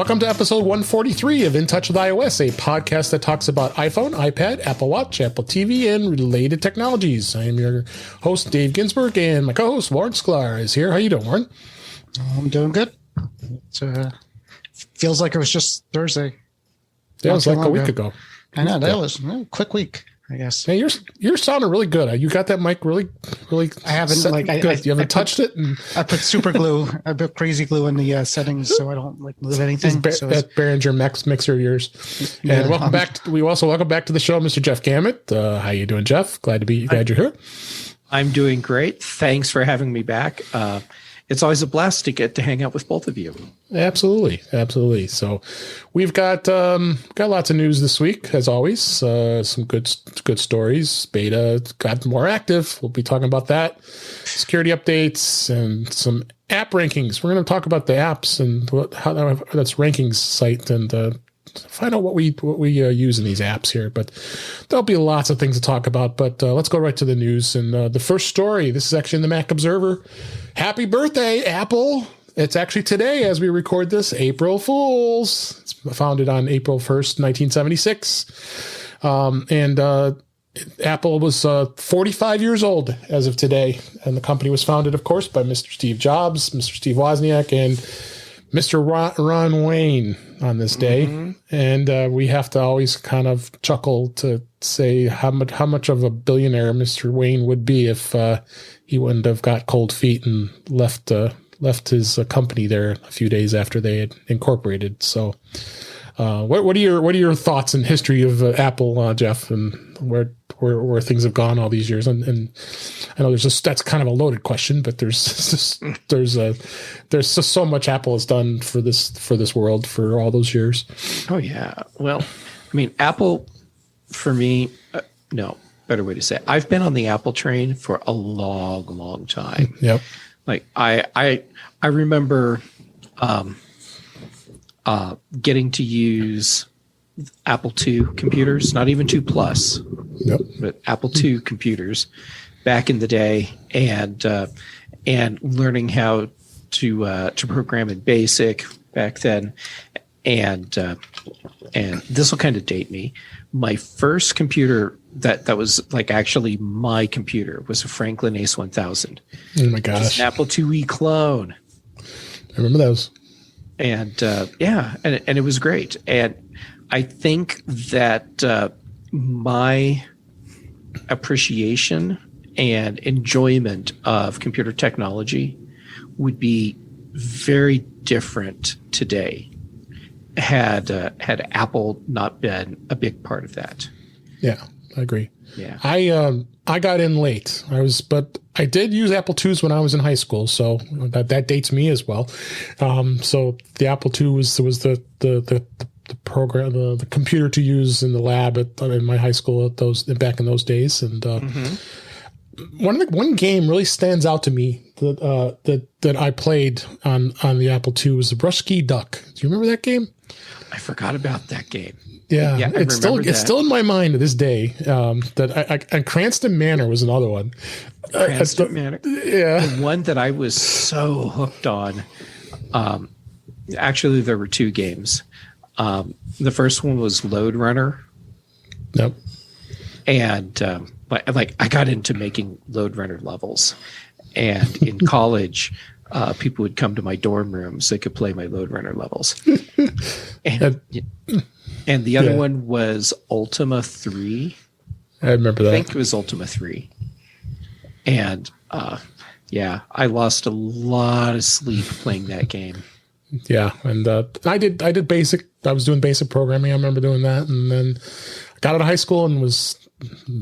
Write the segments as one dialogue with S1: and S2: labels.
S1: Welcome to episode 143 of In Touch with iOS, a podcast that talks about iPhone, iPad, Apple Watch, Apple TV, and related technologies. I am your host, Dave Ginsburg, and my co-host, Warren Sklar, is here. How you doing, Warren?
S2: I'm doing good. It feels like it was just Thursday.
S1: Yeah, it was like a week ago.
S2: I know, that was a quick week, I guess.
S1: Hey, you're sounding really good. You got that mic really. I haven't you haven't touched it. And
S2: I put super glue. I put crazy glue in the settings so I don't move anything.
S1: That Behringer mixer of yours. Yeah, and welcome back. We also welcome back to the show, Mr. Jeff Gamet. How you doing, Jeff? Glad you're here.
S3: I'm doing great. Thanks for having me back. It's always a blast to get to hang out with both of you.
S1: Absolutely. So we've got lots of news this week, as always. Some good stories. Beta got more active. We'll be talking about that. Security updates and some app rankings. We're going to talk about the apps and how that's rankings site and find out what we use in these apps here. But there'll be lots of things to talk about. But let's go right to the news. And the first story, this is actually in the Mac Observer. Happy birthday, Apple. It's actually today as we record this, April Fools. It's founded on April 1st, 1976. Apple was 45 years old as of today. And the company was founded, of course, by Mr. Steve Jobs, Mr. Steve Wozniak, and Mr. Ron Wayne on this day. Mm-hmm. And we have to always kind of chuckle to say how much of a billionaire Mr. Wayne would be if he wouldn't have got cold feet and left his company there a few days after they had incorporated. So what are your thoughts and history of Apple, Jeff, and where things have gone all these years? And I know that's kind of a loaded question, but there's just so much Apple has done for this world for all those years.
S3: Oh yeah. Well, I mean, Apple for me, no better way to say it. I've been on the Apple train for a long time.
S1: Yep.
S3: Like I remember getting to use Apple II computers, not even 2 Plus,
S1: yep,
S3: but Apple II computers back in the day, and learning how to program in BASIC back then, and this will kind of date me. My first computer that was like actually my computer was a Franklin Ace 1000.
S1: Oh my gosh!
S3: An Apple IIe clone.
S1: I remember those.
S3: And and it was great. And I think that my appreciation and enjoyment of computer technology would be very different today had Apple not been a big part of that.
S1: Yeah, I agree.
S3: Yeah,
S1: I got in late. But I did use Apple IIs when I was in high school, so that dates me as well. So the Apple II was the program, the computer to use in the lab in my high school back in those days. And one game really stands out to me that I played on the Apple II was the Brusky Duck. Do you remember that game?
S3: I forgot about that game.
S1: Yeah, it's still in my mind to this day. And Cranston Manor was another one.
S3: Cranston Manor.
S1: Yeah,
S3: the one that I was so hooked on. Actually, there were 2 games. The first one was Lode Runner.
S1: Yep.
S3: And I got into making Lode Runner levels, and in college, people would come to my dorm room so they could play my Lode Runner levels. And the other one was Ultima 3.
S1: I remember that.
S3: I think it was Ultima 3. And I lost a lot of sleep playing that game.
S1: Yeah, and I did basic. I was doing basic programming. I remember doing that, and then I got out of high school and was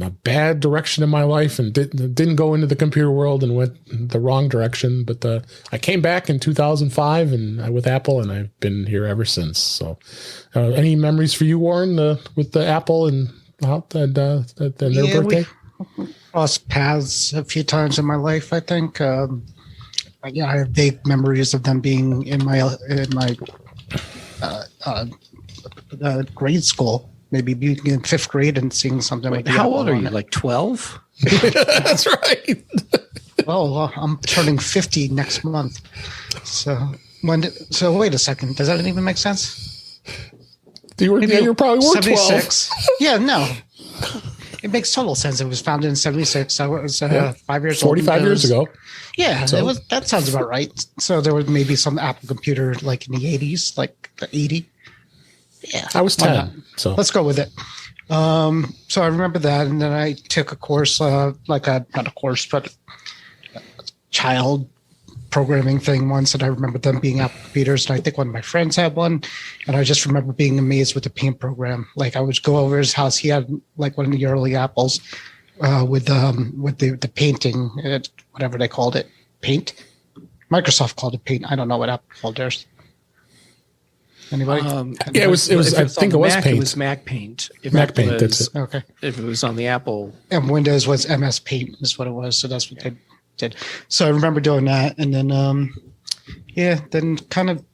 S1: a bad direction in my life, and didn't go into the computer world and went the wrong direction. But I came back in 2005 and with Apple, and I've been here ever since. So, any memories for you, Warren, with the Apple and their birthday?
S2: We crossed paths a few times in my life, I think. I have vague memories of them being in my grade school. Maybe being in 5th grade and seeing something like that.
S3: How old are you? Like 12?
S1: That's right.
S2: Well, I'm turning 50 next month. So So wait a second. Does that even make sense?
S1: You were probably
S2: 76. Yeah, no. It makes total sense. It was founded in 76. I was 5 years old.
S1: 45 years ago.
S2: Yeah, that sounds about right. So there was maybe some Apple computer like in the 80s, like the 80. Yeah.
S1: I was 10. So
S2: let's go with it. So I remember that. And then I took a course, not a course, but a child programming thing once, and I remember them being Apple computers, and I think one of my friends had one, and I just remember being amazed with the paint program. Like I would go over his house, he had like one of the early Apples with the painting, whatever they called it, paint. Microsoft called it paint. I don't know what Apple called theirs. Anybody?
S1: It was. I think it was
S3: Mac,
S1: Paint.
S3: It was Mac Paint.
S1: Mac Paint. That's it.
S2: Okay.
S3: If it was on the Apple,
S2: and Windows was MS Paint is what it was. So that's what they did. So I remember doing that, and then then kind of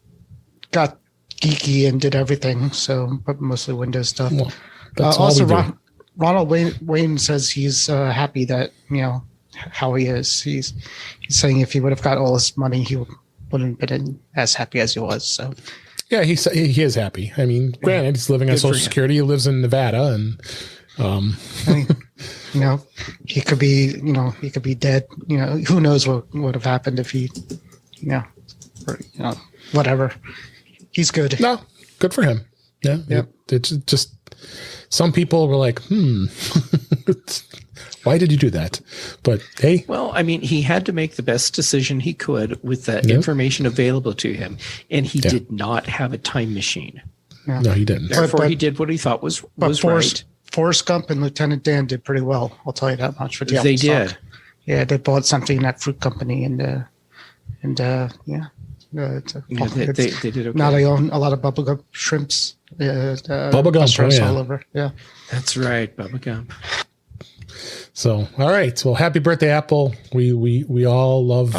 S2: got geeky and did everything. So, but mostly Windows stuff.
S1: Well, that's
S2: also,
S1: all we do.
S2: Ronald Wayne says he's happy that how he is. He's saying if he would have got all his money, he wouldn't have been as happy as he was. So.
S1: Yeah, he is happy. I mean, granted, he's living on Social Security. He lives in Nevada, and
S2: I mean, he could be dead. Who knows what would have happened if he, whatever. He's good.
S1: No, good for him. Yeah,
S2: Yep.
S1: It's just some people were like, why did you do that? But hey.
S3: Well, I mean, he had to make the best decision he could with the information available to him, and he did not have a time machine.
S2: Yeah.
S1: No, he didn't.
S3: Therefore, he did what he thought was right.
S2: Forrest Gump and Lieutenant Dan did pretty well. I'll tell you that much. For the
S3: They
S2: Apple stock.
S3: did.
S2: Yeah, they bought something in that fruit company, and they
S3: did okay.
S2: Now they own a lot of bubblegum shrimps.
S1: Bubblegum,
S2: restaurants
S1: yeah.
S2: all over. Yeah.
S3: That's right, Bubba Gump.
S1: So, all right. Well, happy birthday, Apple. We all love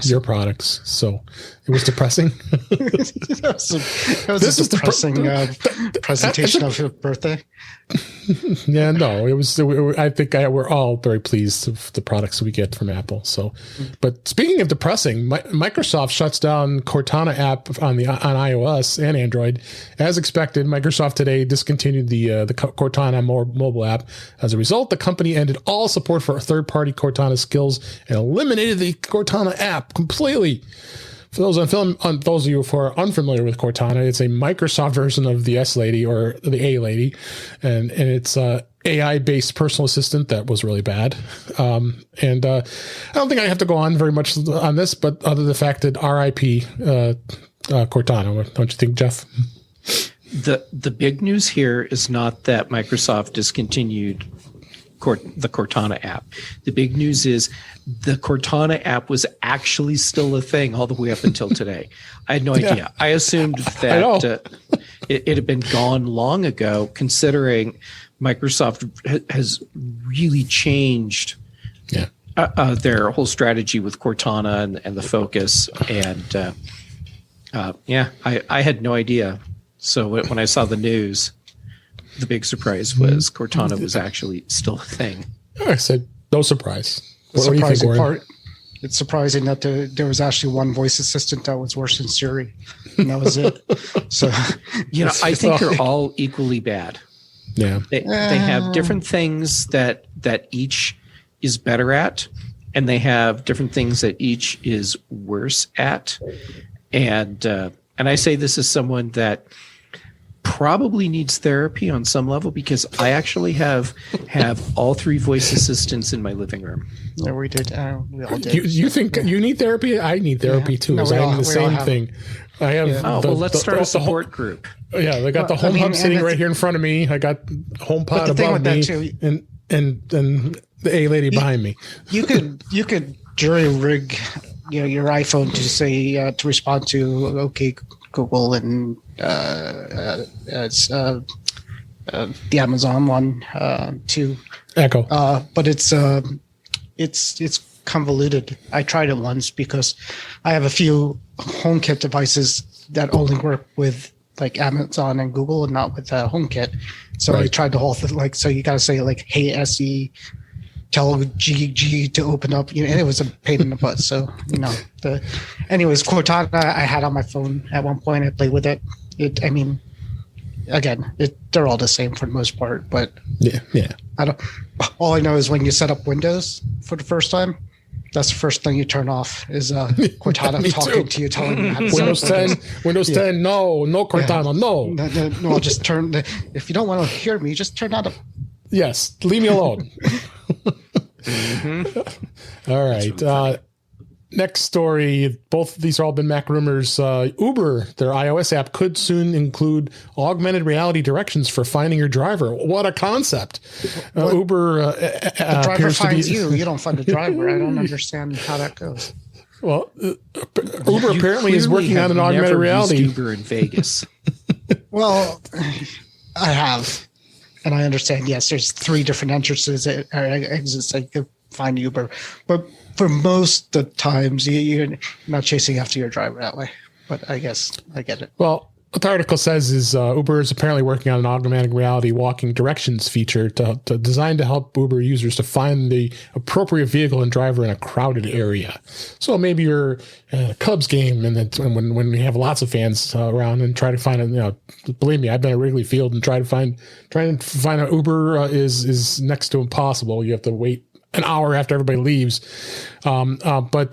S1: your products. So it was depressing.
S2: that was a depressing presentation of your birthday.
S1: Yeah, no, it was. I think we're all very pleased with the products we get from Apple. So, but speaking of depressing, Microsoft shuts down Cortana app on iOS and Android, as expected. Microsoft today discontinued the Cortana mobile app. As a result, the company ended all support for third-party Cortana skills and eliminated the Cortana app completely. For those those of you who are unfamiliar with Cortana, it's a Microsoft version of the S Lady or the A Lady, and it's AI-based personal assistant that was really bad. I don't think I have to go on very much on this, but other than the fact that RIP Cortana, don't you think, Jeff?
S3: The big news here is not that Microsoft discontinued the Cortana app. The big news is the Cortana app was actually still a thing all the way up until today. I had no idea. I assumed that it had been gone long ago, considering Microsoft has really changed their whole strategy with Cortana and the focus. And I had no idea. So when I saw the news, the big surprise was Cortana was actually still a thing.
S1: I said, no surprise.
S2: The surprising part, it's surprising that there was actually one voice assistant that was worse than Siri, and that was it. So,
S3: I think they're all equally bad.
S1: Yeah,
S3: they have different things that each is better at, and they have different things that each is worse at. And I say this as someone that probably needs therapy on some level, because I actually have all three voice assistants in my living room.
S2: Yeah, we did. We all did.
S1: You think you need therapy? I need therapy too.
S2: No,
S1: I'm the same thing. I have.
S3: Yeah. Let's start a support group.
S1: Yeah, I got the home hub sitting right here in front of me. I got HomePod above me, and the A Lady behind me.
S2: You could jury rig, your iPhone to say to respond to OK Google and it's the Amazon one too.
S1: Echo.
S2: But it's convoluted. I tried it once because I have a few HomeKit devices that only work with like Amazon and Google and not with HomeKit. So I tried the whole thing. So you got to say hey SE, tell GG to open up, and it was a pain in the butt. So, anyways, Cortana I had on my phone at one point. I played with it. They're all the same for the most part, but
S1: yeah.
S2: All I know is when you set up Windows for the first time, that's the first thing you turn off is Cortana talking to you, telling you how to
S1: Windows 10, Windows 10, no Cortana,
S2: no. I'll just turn. If you don't want to hear me, just turn out.
S1: Yes, leave me alone. All right. Next story. Both of these are all been Mac rumors. Uber, their iOS app, could soon include augmented reality directions for finding your driver. What a concept! Uber
S2: the driver finds you. You don't find the driver. I don't understand how that goes.
S1: Well, Uber apparently is working on an augmented reality.
S3: Uber in Vegas.
S2: Well, I have, and I understand. Yes, there's 3 different entrances or exits that you could find Uber, but for most of the times, you're not chasing after your driver that way. But I guess I get it.
S1: Well, what the article says is Uber is apparently working on an augmented reality walking directions feature designed to help Uber users to find the appropriate vehicle and driver in a crowded area. So maybe you're at a Cubs game, and then when we have lots of fans around, and try to find believe me, I've been at Wrigley Field and trying to find an Uber is next to impossible. You have to wait an hour after everybody leaves. But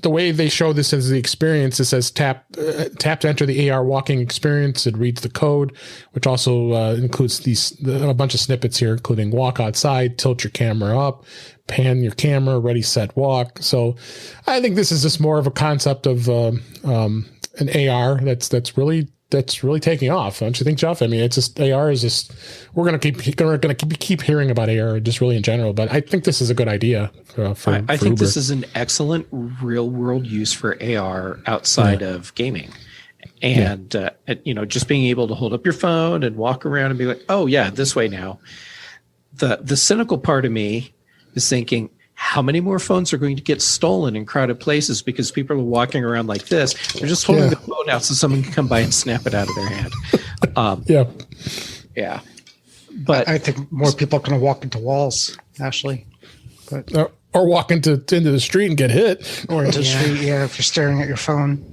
S1: the way they show this as the experience, it says tap to enter the AR walking experience. It reads the code, which also includes a bunch of snippets here, including walk outside, tilt your camera up, pan your camera, ready, set, walk. So I think this is just more of a concept of an AR that's really taking off, don't you think, Jeff? I mean, it's just AR is just we're gonna keep hearing about AR just really in general, but I think this is a good idea for
S3: I think
S1: Uber.
S3: this is an excellent real world use for AR outside of gaming, and just being able to hold up your phone and walk around and be like, oh yeah, this way now. The cynical part of me is thinking, how many more phones are going to get stolen in crowded places because people are walking around like this? They're just holding the phone out so someone can come by and snap it out of their hand. Yeah. But
S2: I think more people are going to walk into walls, actually. But
S1: or walk into the street and get hit.
S2: Or into the street, if you're staring at your phone,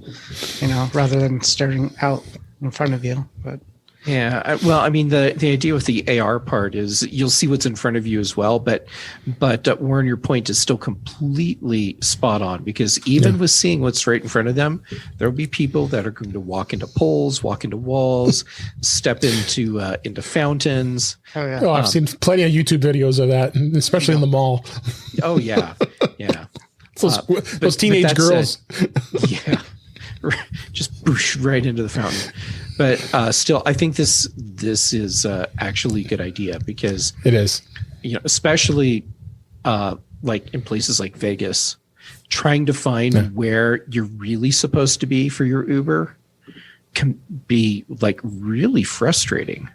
S2: rather than staring out in front of you. But
S3: yeah, well, I mean, the idea with the AR part is you'll see what's in front of you as well, but Warren, your point is still completely spot on, because even with seeing what's right in front of them, there will be people that are going to walk into poles, walk into walls, step into fountains.
S2: Oh yeah.
S1: Oh, I've seen plenty of YouTube videos of that, especially in the mall.
S3: Oh yeah, yeah.
S1: Those teenage girls.
S3: Just boosh right into the fountain. But still, I think this is actually a good idea, because
S1: it is,
S3: especially like in places like Vegas, trying to find where you're really supposed to be for your Uber can be like really frustrating.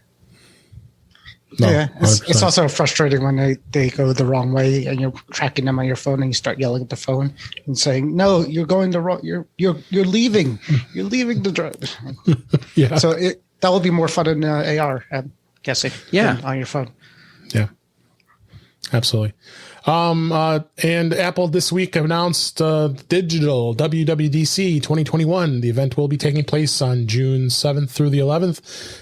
S2: No, it's also frustrating when they go the wrong way and you're tracking them on your phone and you start yelling at the phone and saying, "No, you're going the wrong. You're leaving. You're leaving the drive."
S1: Yeah.
S2: So that will be more fun in AR, I'm guessing.
S3: Yeah,
S2: on your phone.
S1: Yeah. Absolutely. And Apple this week announced digital WWDC 2021. The event will be taking place on June 7th through the 11th.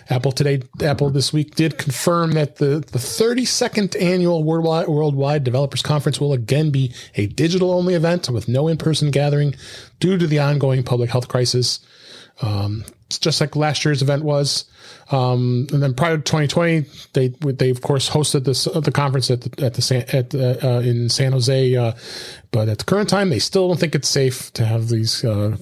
S1: Apple this week did confirm that the 32nd annual Worldwide Developers Conference will again be a digital-only event with no in-person gathering due to the ongoing public health crisis. It's just like last year's event was. And then prior to 2020, they of course hosted the conference in San Jose. But at the current time, they still don't think it's safe to have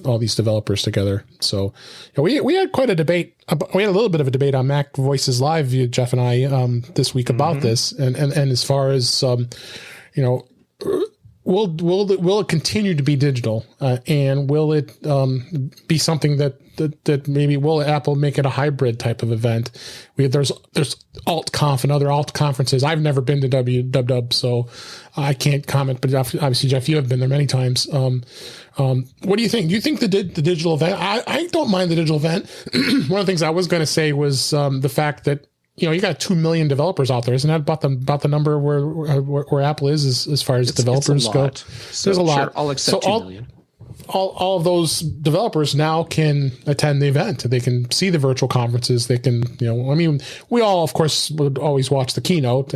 S1: all these developers together. So we had quite a debate. We had a little bit of a debate on Mac Voices Live, Jeff and I, this week about this. And as far as will it continue to be digital, and will it be something that maybe will Apple make it a hybrid type of event? There's AltConf and other alt conferences. I've never been to WWDC, so I can't comment. But obviously, Jeff, you have been there many times. What do you think? Do you think the digital event? I don't mind the digital event. One of the things I was going to say was the fact that you got 2 million developers out there. Isn't that about the number where Apple is as far as developers go?
S3: So,
S1: there's a lot.
S3: Sure, I'll accept 2 million.
S1: All of those developers now can attend the event. They can see the virtual conferences. They can, we all, of course, would always watch the keynote,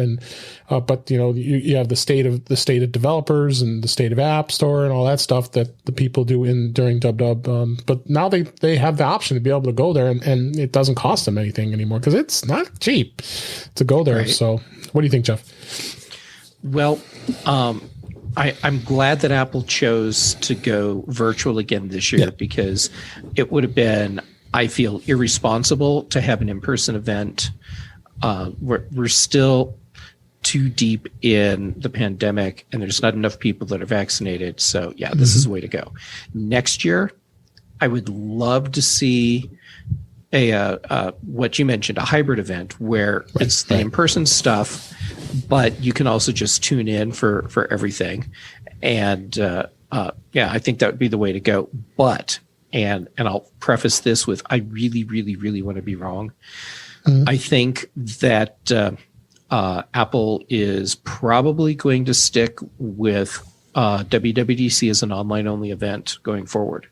S1: but you have the state of developers and the state of App Store and all that stuff that the people do during WW. But now they have the option to be able to go there, and it doesn't cost them anything anymore because it's not cheap to go there. Right. So, what do you think, Jeff?
S3: Well, I'm glad that Apple chose to go virtual again this year because it would have been, I feel, irresponsible to have an in-person event. We're still too deep in the pandemic, and there's not enough people that are vaccinated. So, this is the way to go. Next year, I would love to see what you mentioned, a hybrid event where it's the in-person stuff, but you can also just tune in for everything. And I think that would be the way to go. But, and I'll preface this with, I really, really, really want to be wrong. I think that Apple is probably going to stick with WWDC as an online-only event going forward.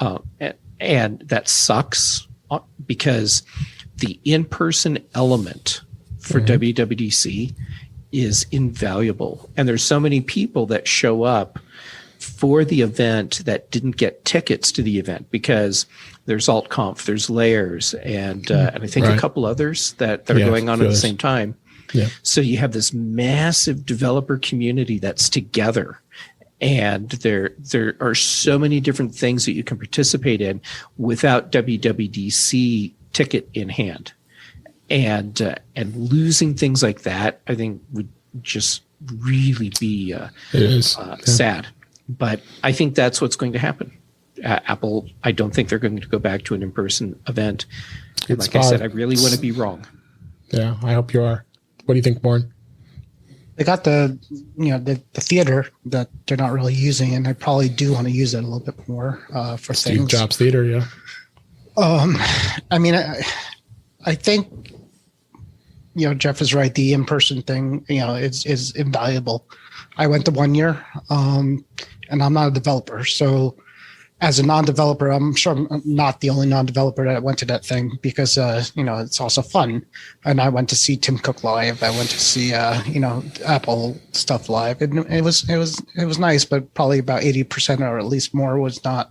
S3: And that sucks because the in-person element for WWDC is invaluable. And there's so many people that show up for the event that didn't get tickets to the event because there's AltConf, there's Layers, and I think a couple others that are going on at the same time. Yeah. So you have this massive developer community that's together. And there are so many different things that you can participate in without WWDC ticket in hand. And losing things like that, I think, would just really be sad. But I think that's what's going to happen. Apple, I don't think they're going to go back to an in-person event. And like I said, I really want to be wrong.
S1: Yeah, I hope you are. What do you think, Warren?
S2: They got the theater that they're not really using, and I probably do want to use it a little bit more for
S1: Steve
S2: things.
S1: Jobs Theater, yeah.
S2: I mean, I think Jeff is right. The in-person thing, is invaluable. I went to 1 year, and I'm not a developer, so as a non-developer, I'm sure I'm not the only non-developer that went to that thing because, it's also fun. And I went to see Tim Cook live. I went to see, Apple stuff live. And it was nice, but probably about 80% or at least more was not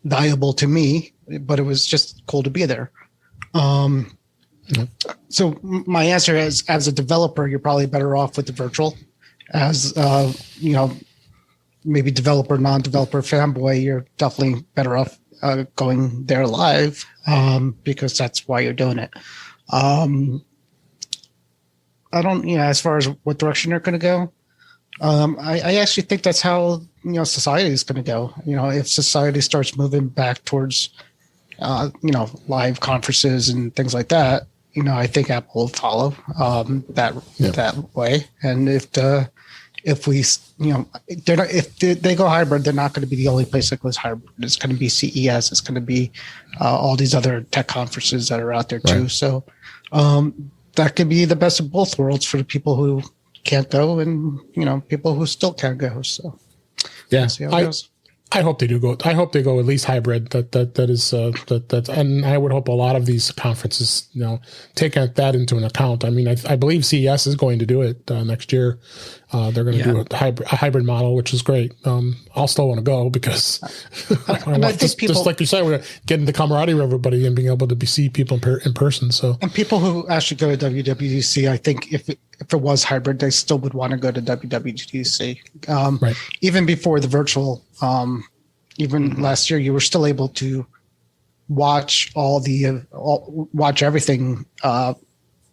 S2: valuable to me, but it was just cool to be there. So my answer is, as a developer, you're probably better off with the virtual. As, maybe developer, non-developer fanboy, you're definitely better off going there live because that's why you're doing it. I don't, as far as what direction they're going to go, I actually think that's how, society is going to go. If society starts moving back towards, live conferences and things like that, I think Apple will follow that way. And if they go hybrid, they're not going to be the only place that goes hybrid. It's going to be CES. It's going to be all these other tech conferences that are out there too. Right. So that could be the best of both worlds for the people who can't go and people who still can't go. So
S1: see how it goes. I hope they do go. I hope they go at least hybrid. That is, and I would hope a lot of these conferences, take that into an account. I mean, I believe CES is going to do it next year. They're going to do a hybrid model, which is great. I'll still want to go because just like you said, we're getting the camaraderie of everybody and being able to see people in person. So, and
S2: people who actually go to WWDC, I think if it was hybrid, they still would want to go to WWDC. Even before the virtual, last year, you were still able to watch watch everything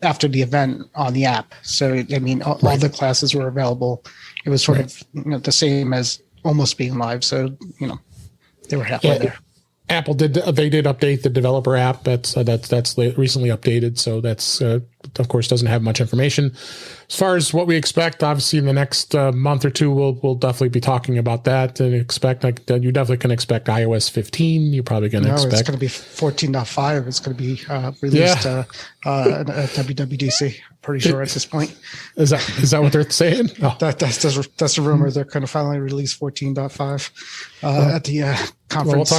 S2: after the event on the app. So, I mean, all the classes were available. It was sort of the same as almost being live. So, they were halfway there. Apple
S1: did update the developer app. That's recently updated. So that's of course, doesn't have much information. As far as what we expect, obviously, in the next month or two, we'll definitely be talking about that. And expect you definitely can expect iOS 15. You're probably going to expect.
S2: It's going to be 14.5. It's going to be released at WWDC. Pretty sure at this point.
S1: Is that what they're saying? Oh.
S2: That's the rumor. They're going to finally release 14.5 at the conference.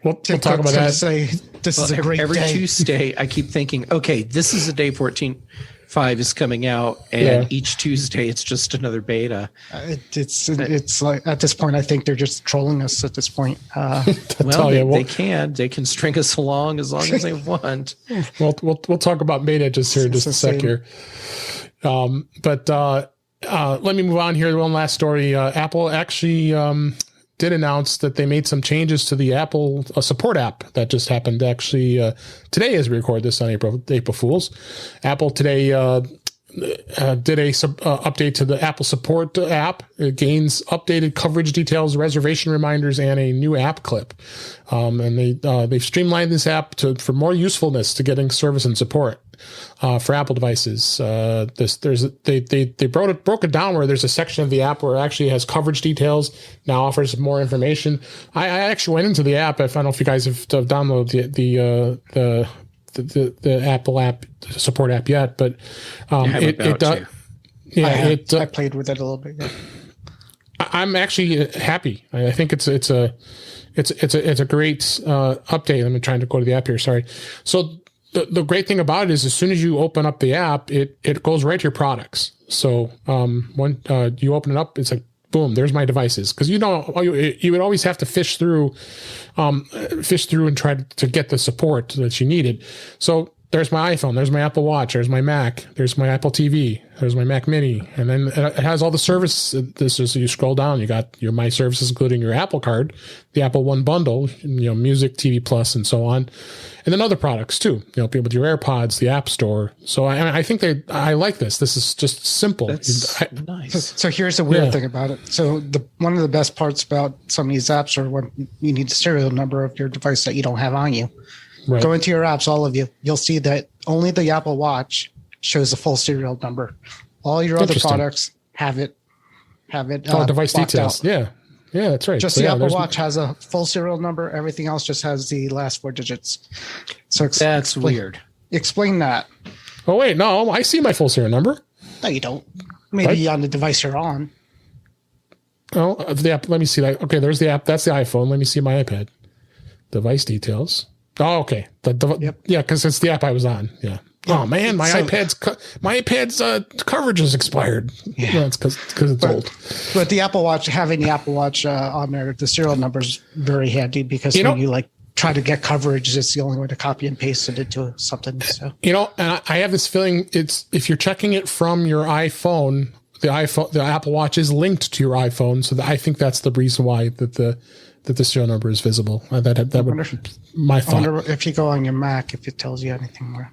S1: Well, we'll talk about that.
S2: Say this is a great
S3: every
S2: day.
S3: Tuesday. I keep thinking, okay, this is the day 14.5 is coming out, and each Tuesday it's just another beta.
S2: It's like at this point, I think they're just trolling us at this point.
S1: They
S2: can
S3: string us along as they want.
S1: We'll talk about beta just here in just a sec here. But let me move on here. One last story. Apple actually did announce that they made some changes to the Apple support app that just happened actually today as we record this on April Fool's. Apple today did a update to the Apple support app. It gains updated coverage details, reservation reminders, and a new app clip. And they've streamlined this app for more usefulness to getting service and support for Apple devices. They broke it down where there's a section of the app where it actually has coverage details, now offers more information. I actually went into the app. I don't know if you guys have downloaded the Apple app support app yet, but I
S2: played with it a little bit. Yeah.
S1: I'm actually happy. I think it's a great update. I'm trying to go to the app here. Sorry. So the great thing about it is as soon as you open up the app, it goes right to your products. So when you open it up, it's like, boom, there's my devices. Because you would always have to fish through and try to get the support that you needed. So there's my iPhone, there's my Apple Watch, there's my Mac, there's my Apple TV, there's my Mac Mini, and then it has all the service. This is, you scroll down, you got your My Services, including your Apple Card, the Apple One bundle, Music, TV Plus, and so on, and then other products too. With your AirPods, the App Store. So I think I like this. This is just simple.
S3: That's nice.
S2: So here's the weird thing about it. So one of the best parts about some of these apps are when you need the serial number of your device that you don't have on you. Right. Go into your apps, all of you. You'll see that only the Apple Watch shows the full serial number. All your other products have it.
S1: Device details. Out. Yeah, that's right.
S2: Just the Apple Watch has a full serial number. Everything else just has the last 4 digits. So
S3: that's weird.
S2: Explain that.
S1: Oh wait, no, I see my full serial number.
S2: No, you don't. Maybe on the device you're on.
S1: Oh, the app. Let me see that. Okay, there's the app. That's the iPhone. Let me see my iPad. Device details. Oh, okay. Yeah, because it's the app I was on. Yeah. Oh man, my iPad's coverage is expired. Yeah, it's because it's old.
S2: But the Apple Watch, having the Apple Watch on there, the serial number is very handy because when you try to get coverage, it's the only way to copy and paste it into something. So
S1: and I have this feeling it's if you're checking it from your iPhone, the Apple Watch is linked to your iPhone, so I think that's the reason why that the serial number is visible. That would my thought.
S2: I wonder if you go on your Mac, if it tells you anything more.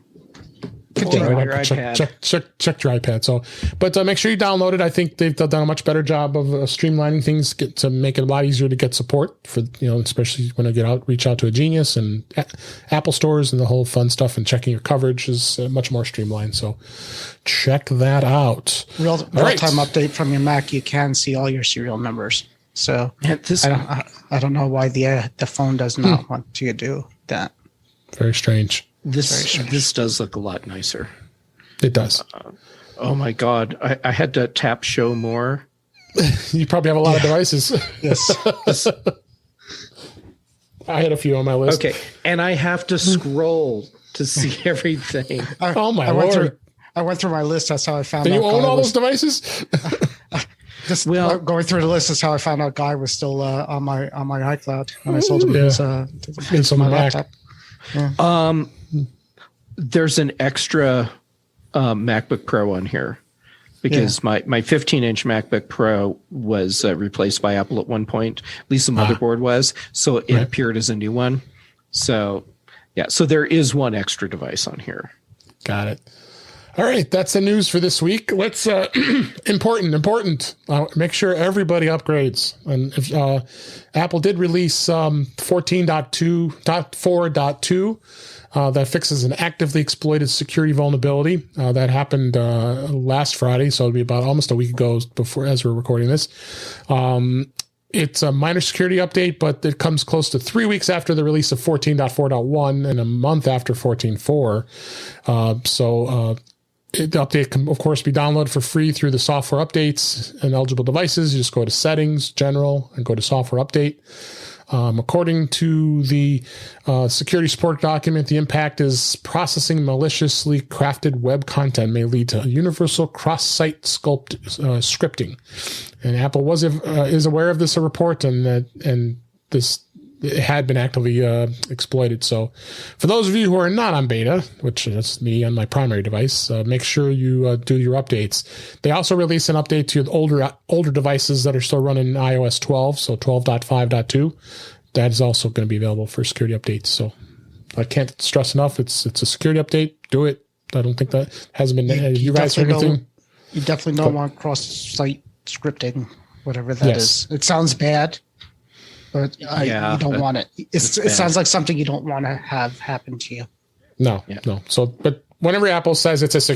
S1: Check your iPad. So, but make sure you download it. I think they've done a much better job of streamlining things to make it a lot easier to get support for, especially when I reach out to a Genius and Apple stores and the whole fun stuff, and checking your coverage is much more streamlined. So check that out.
S2: Real-time update from your Mac. You can see all your serial numbers. So I don't know why the phone does not want you to do that.
S1: Very strange.
S3: This does look a lot nicer.
S1: It does.
S3: Oh my God. I had to tap show more.
S1: You probably have a lot of devices.
S2: Yes.
S1: I had a few on my list.
S3: Okay. And I have to scroll to see everything.
S1: Oh my Lord.
S2: I went through my list. That's how I found out.
S1: Do you own all those devices?
S2: Going through the list is how I found out Guy was still on my iCloud when I sold him his
S1: my
S2: laptop.
S1: Yeah.
S3: There's an extra MacBook Pro on here because my 15-inch MacBook Pro was replaced by Apple at one point. At least the motherboard was, so it appeared as a new one. So so there is one extra device on here.
S1: Got it. All right, that's the news for this week. Let's important. Make sure everybody upgrades. And if Apple did release 14.4.2 that fixes an actively exploited security vulnerability that happened last Friday. So it'll be about almost a week ago before, as we're recording this. It's a minor security update, but it comes close to 3 weeks after the release of 14.4.1 and a month after 14.4. The update can, of course, be downloaded for free through the software updates and eligible devices. You just go to Settings, General, and go to Software Update. According to the security support document, the impact is processing maliciously crafted web content may lead to universal cross-site scripting. And Apple is aware of this report and this it had been actively exploited. So for those of you who are not on beta, which is me on my primary device, make sure you do your updates. They also release an update to older devices that are still running iOS 12, so 12.5.2. That is also going to be available for security updates. So I can't stress enough, it's a security update. Do it. I don't think that hasn't been. You guys heard anything?
S2: You definitely don't want cross-site scripting, whatever that is. It sounds bad. But you don't want it. It sounds like something you don't want to have happen to you.
S1: No. So, but whenever Apple says it's a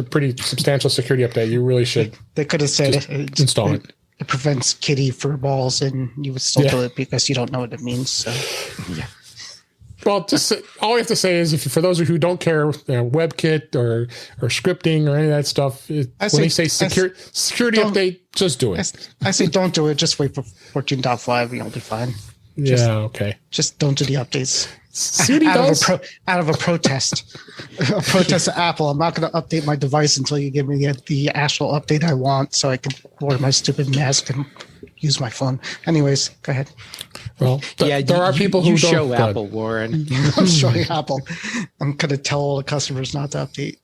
S1: pretty substantial security update, you really should.
S2: They could have said
S1: install it.
S2: It prevents kitty fur balls, and you would still do it because you don't know what it means. So, yeah.
S1: Well, just all we have to say is, for those of you who don't care, WebKit or scripting or any of that stuff, when they say security update, just do it.
S2: I say don't do it. Just wait for 14.5. You'll be fine.
S1: Okay.
S2: Just don't do the updates.
S1: Out
S2: of a protest. A protest to Apple. I'm not going to update my device until you give me the actual update I want so I can wear my stupid mask and use my phone. Anyways, go ahead.
S1: Well, there are people who don't
S3: show Apple, Warren.
S2: I'm showing Apple. I'm going to tell all the customers not to update.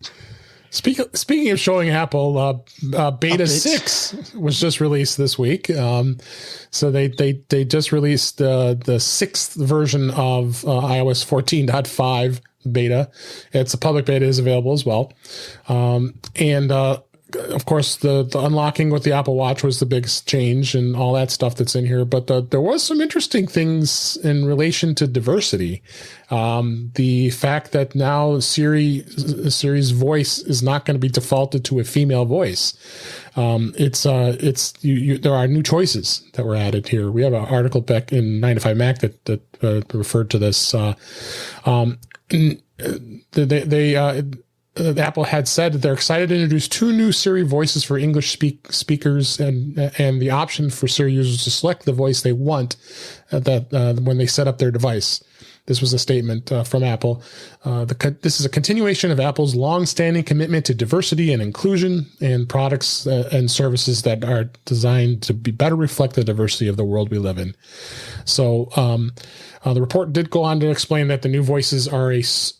S1: Speaking of showing Apple, Beta
S2: Updates.
S1: 6 was just released this week. So they just released the sixth version of iOS 14.5 beta. It's a public beta, is available as well. Of course, the unlocking with the Apple Watch was the big change and all that stuff that's in here. But there was some interesting things in relation to diversity. The fact that now Siri's voice is not going to be defaulted to a female voice. There are new choices that were added here. We have an article back in 9to5Mac that referred to this. Apple had said that they're excited to introduce 2 new Siri voices for English speakers and the option for Siri users to select the voice they want when they set up their device. This was a statement from Apple. This is a continuation of Apple's long-standing commitment to diversity and inclusion in products and services that are designed to better reflect the diversity of the world we live in. So the report did go on to explain that the new voices are use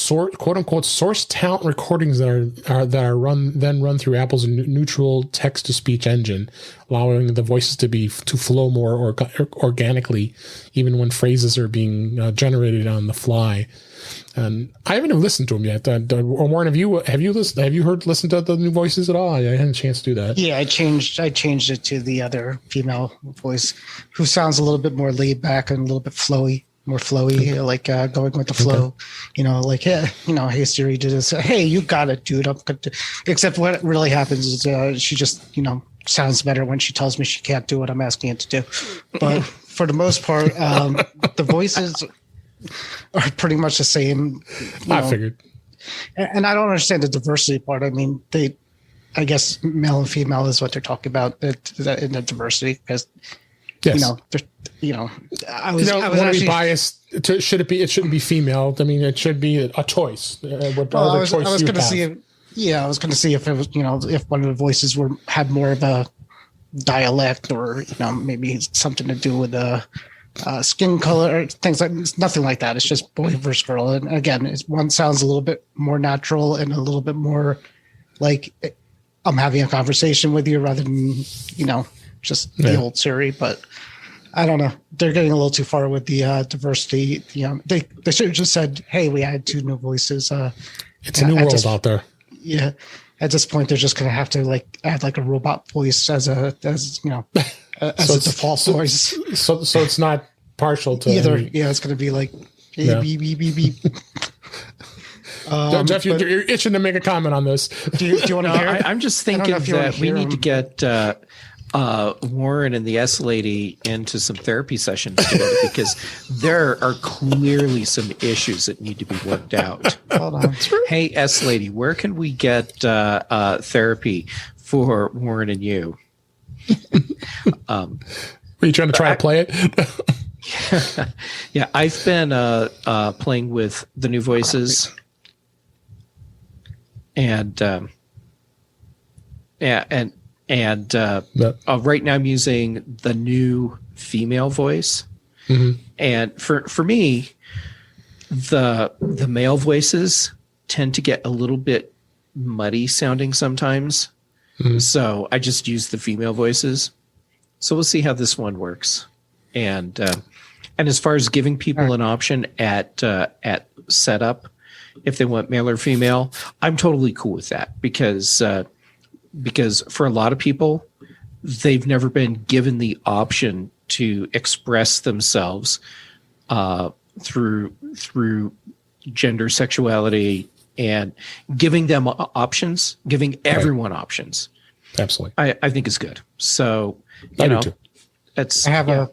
S1: quote unquote source talent recordings that are run through Apple's neutral text to speech engine, allowing the voices to flow more organically, even when phrases are being generated on the fly. And I haven't even listened to them yet. Warren, have you listened to the new voices at all? I hadn't a chance to do that.
S2: Yeah, I changed it to the other female voice, who sounds a little bit more laid back and a little bit more flowy, like going with the flow, hey Siri, do this. Hey, you got it, dude. Except what really happens is she just, sounds better when she tells me she can't do what I'm asking it to do. But for the most part, the voices are pretty much the same.
S1: I figured.
S2: And I don't understand the diversity part. I mean, I guess male and female is what they're talking about in the diversity, because
S1: yes.
S2: I was
S1: actually biased. It shouldn't be female. I mean, it should be a choice.
S2: I was going to see if it was, if one of the voices had more of a dialect, or maybe something to do with the skin color, or things like. It's nothing like that. It's just boy versus girl. And again, one sounds a little bit more natural and a little bit more like I'm having a conversation with you rather than just the old Siri. But I don't know. They're getting a little too far with the diversity. They should have just said, "Hey, we added 2 new voices."
S1: It's a new world out there.
S2: Yeah. At this point, they're just going to have to add a robot voice as a default voice.
S1: So it's not partial to
S2: either. Yeah, it's going to be
S1: Yeah.
S2: Beep, beep, beep, beep.
S1: Jeff, you're itching to make a comment on this.
S2: Do you want to hear it?
S3: I'm just
S2: I don't
S3: thinking
S2: know if you wanna
S3: that we
S2: hear
S3: need to
S2: him.
S3: get Warren and the S lady into some therapy sessions together because there are clearly some issues that need to be worked out.
S2: Hold on.
S3: Hey, S lady, where can we get therapy for Warren and you?
S1: Were you trying to try to play it?
S3: Yeah, I've been playing with the new voices, and right now I'm using the new female voice, and for me, the male voices tend to get a little bit muddy sounding sometimes, so I just use the female voices. So we'll see how this one works, and as far as giving people an option at setup, if they want male or female, I'm totally cool with that because for a lot of people, they've never been given the option to express themselves through gender, sexuality, and giving them options, giving everyone options.
S1: Absolutely.
S3: I think is good. So
S1: I do too.
S3: That's
S2: I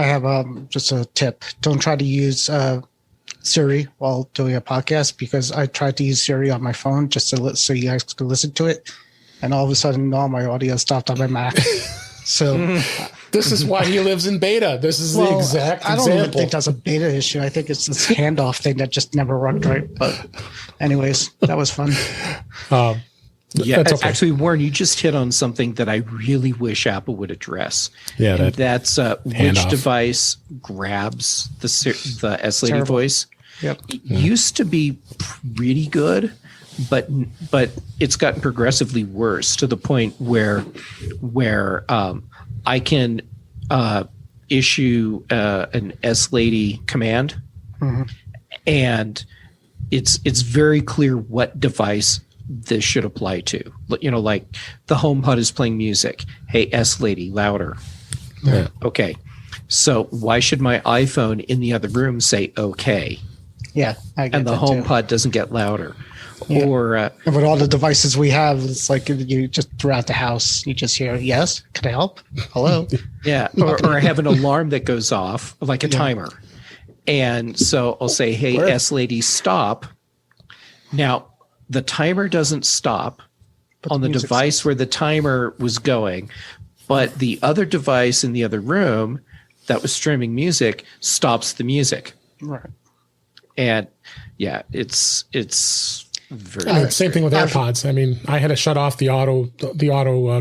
S2: have just a tip. Don't try to use Siri while doing a podcast because I tried to use Siri on my phone just so you guys could listen to it, and all of a sudden all my audio stopped on my Mac. So
S1: this is why he lives in beta. This is the exact
S2: I don't
S1: example.
S2: even think that's a beta issue. I think it's this handoff thing that just never worked right. But anyways, that was fun.
S3: Yeah,
S1: That's okay.
S3: actually, Warren, you just hit on something that I really wish Apple would address.
S1: Yeah,
S3: and that's which
S1: handoff.
S3: device grabs the S Lady voice.
S2: Yep.
S3: It used to be pretty good, but it's gotten progressively worse to the point where I can issue an S Lady command, and it's very clear what device this should apply to. You know, like the HomePod is playing music. Hey, S Lady, louder.
S1: Yeah.
S3: Okay. So why should my iPhone in the other room say okay?
S2: Yeah, I get
S3: And the
S2: that too.
S3: HomePod doesn't get louder.
S2: Yeah.
S3: Or
S2: And with all the devices we have, it's like you just throughout the house, you just hear, yes, can I help? Hello?
S3: yeah, or I have an alarm that goes off, like a timer. And so I'll say, hey, S Lady, stop. Now, the timer doesn't stop on the device where the timer was going, but the other device in the other room that was streaming music stops the music.
S2: Right.
S3: And yeah, it's very
S1: I mean, same thing with AirPods. I mean, I had to shut off the auto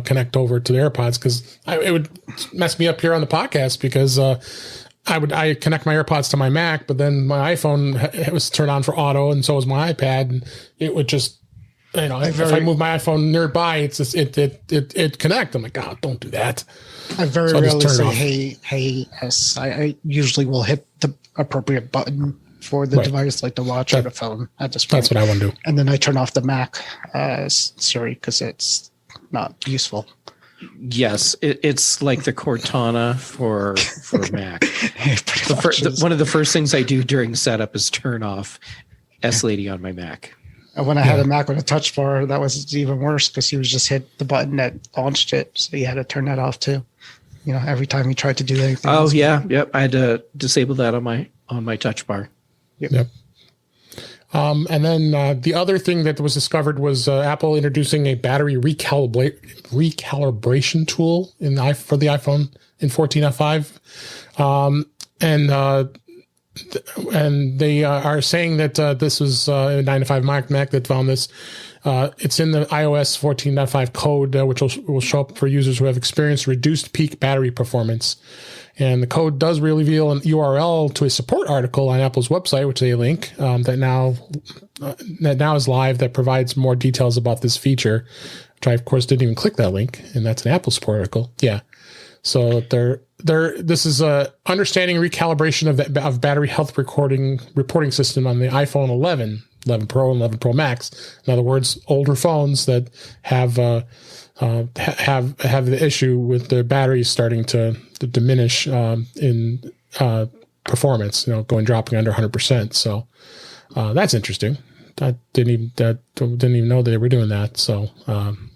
S1: connect over to the AirPods because it would mess me up here on the podcast because I connect my AirPods to my Mac, but then my iPhone it was turned on for auto, and so was my iPad, and it would just, you know, if I move my iPhone nearby, it's just, it connect. I'm like, oh, don't do that.
S2: I very
S1: So I'll just
S2: rarely
S1: turn it
S2: say,
S1: off.
S2: hey, yes. I usually will hit the appropriate button for the device, like the watch or the phone at this point.
S1: That's what I want to do.
S2: And then I turn off the Mac Siri because it's not useful.
S3: Yes, it's like the Cortana for Mac.
S2: Pretty much is.
S3: One of the first things I do during setup is turn off S Lady on my Mac.
S2: And when I had a Mac with a touch bar, that was even worse because he was just hit the button that launched it. So you had to turn that off too. You know, every time he tried to do anything.
S3: Oh
S2: else.
S3: yeah, yep. I had to disable that on my touch bar.
S1: Yep. And then the other thing that was discovered was Apple introducing a battery recalibration tool for the iPhone in 14.5, and they are saying that this was a 9to5 Mac that found this. It's in the iOS 14.5 code, which will show up for users who have experienced reduced peak battery performance. And the code does reveal an URL to a support article on Apple's website, which they link, that now is live, that provides more details about this feature, which I, of course, didn't even click that link, and that's an Apple support article. Yeah. So this is understanding recalibration of battery health reporting system on the iPhone 11 Pro, and 11 Pro Max. In other words, older phones that have the issue with their batteries starting to diminish in performance, dropping under 100%. So that's interesting. I didn't even know they were doing that. So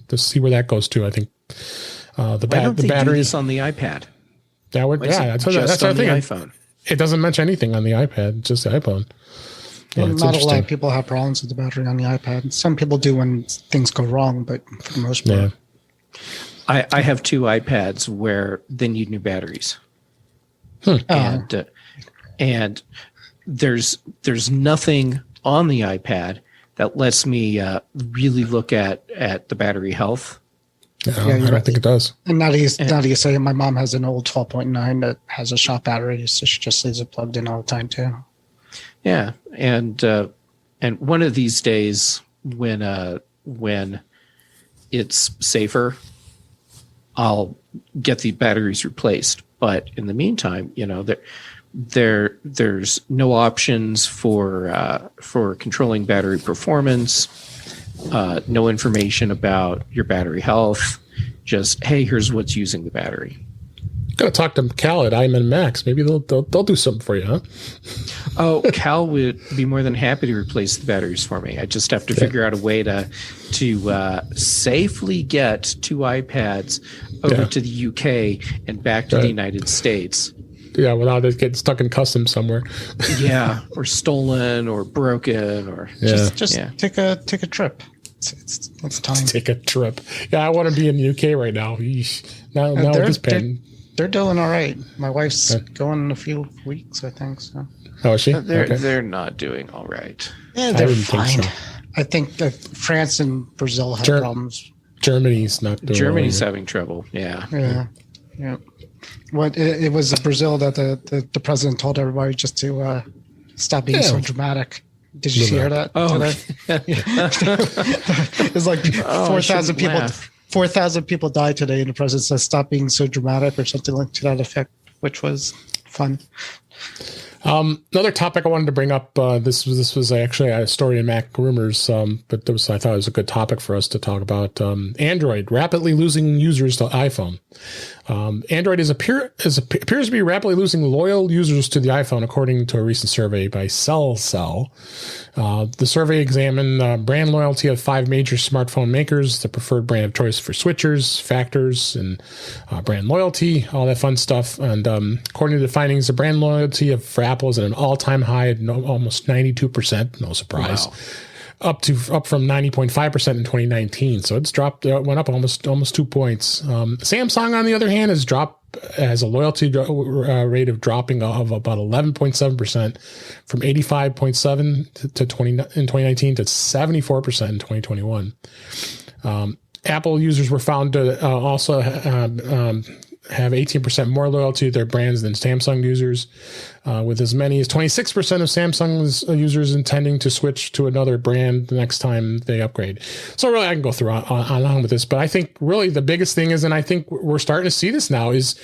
S1: to see where that goes to, I think the battery
S3: do this on the iPad.
S1: That would, that's
S3: on
S1: the
S3: the
S1: thing.
S3: iPhone.
S1: It doesn't mention anything on the iPad, just the iPhone. Yeah,
S2: Well, not a lot of people have problems with the battery on the iPad. Some people do when things go wrong, but for the most part.
S1: Yeah.
S3: I have 2 iPads where they need new batteries. And there's nothing on the iPad that lets me really look at the battery health.
S1: I don't think it does.
S2: And now that you say it, my mom has an old 12.9 that has a shop battery, so she just leaves it plugged in all the time too.
S3: Yeah, and one of these days when it's safer, I'll get the batteries replaced. But in the meantime, there's no options for controlling battery performance. No information about your battery health. Just, hey, here's what's using the battery.
S1: Gotta talk to Cal at iMan Max. Maybe they'll do something for you, huh?
S3: Oh, Cal would be more than happy to replace the batteries for me. I just have to figure out a way to safely get 2 iPads over to the UK and back to the United States.
S1: Yeah, without it getting stuck in customs somewhere.
S3: Yeah, or stolen or broken or
S2: just take a trip. It's time.
S1: Take a trip. Yeah, I want to be in the UK right now. Now with this pen.
S2: They're doing all right. My wife's going in a few weeks, I think. So.
S1: Oh, is she?
S3: They're not doing all right.
S2: Yeah, they're fine. I think that France and Brazil have problems.
S1: Germany's not doing
S3: Germany's having trouble. Yeah.
S2: Yeah. What it was Brazil that the president told everybody just to stop being so dramatic. Did you hear that?
S3: Oh,
S2: it's like 4,000 people. 4,000 people died today, and the president says, "Stop being so dramatic," or something like to that effect, which was fun.
S1: Another topic I wanted to bring up. This was actually a story in Mac Rumors, but I thought it was a good topic for us to talk about. Android rapidly losing users to iPhone. Android appears to be rapidly losing loyal users to the iPhone, according to a recent survey by CellCell. The survey examined brand loyalty of 5 major smartphone makers, the preferred brand of choice for switchers, factors, and brand loyalty, all that fun stuff. And according to the findings, the brand loyalty for Apple is at an all-time high at almost 92%. No surprise. Wow. Up from 90.5% in 2019. So it's dropped, went up almost 2 points. Samsung, on the other hand, has a loyalty rate of dropping of about 11.7% from 85.7 in 2019 to 74% in 2021. Apple users were found to also have 18% more loyalty to their brands than Samsung users, with as many as 26% of Samsung's users intending to switch to another brand the next time they upgrade. So really, I can go through on with this, but I think really the biggest thing is, and I think we're starting to see this now, is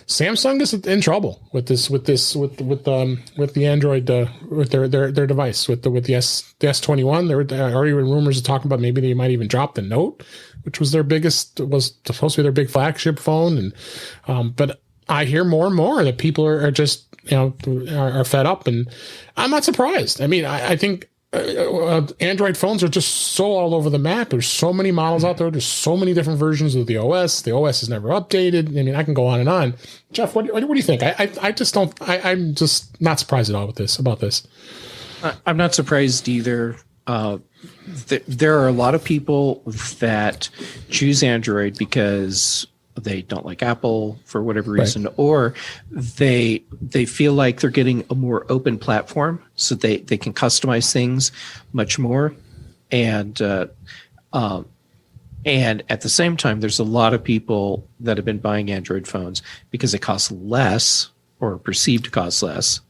S1: Samsung is in trouble with the Android with their device with the S21. There were already rumors of talking about maybe they might even drop the Note, which was supposed to be their big flagship phone, and but I hear more and more that people are just are fed up, and I'm not surprised. I mean, I think Android phones are just so all over the map. There's so many models out there. There's so many different versions of the OS. The OS is never updated. I mean, I can go on and on. Jeff, what do you think? I just don't. I'm just not surprised at all about this.
S3: I'm not surprised either. There are a lot of people that choose Android because they don't like Apple for whatever reason, right, or they feel like they're getting a more open platform, so they can customize things much more, and at the same time, there's a lot of people that have been buying Android phones because it costs less or are perceived to cost less,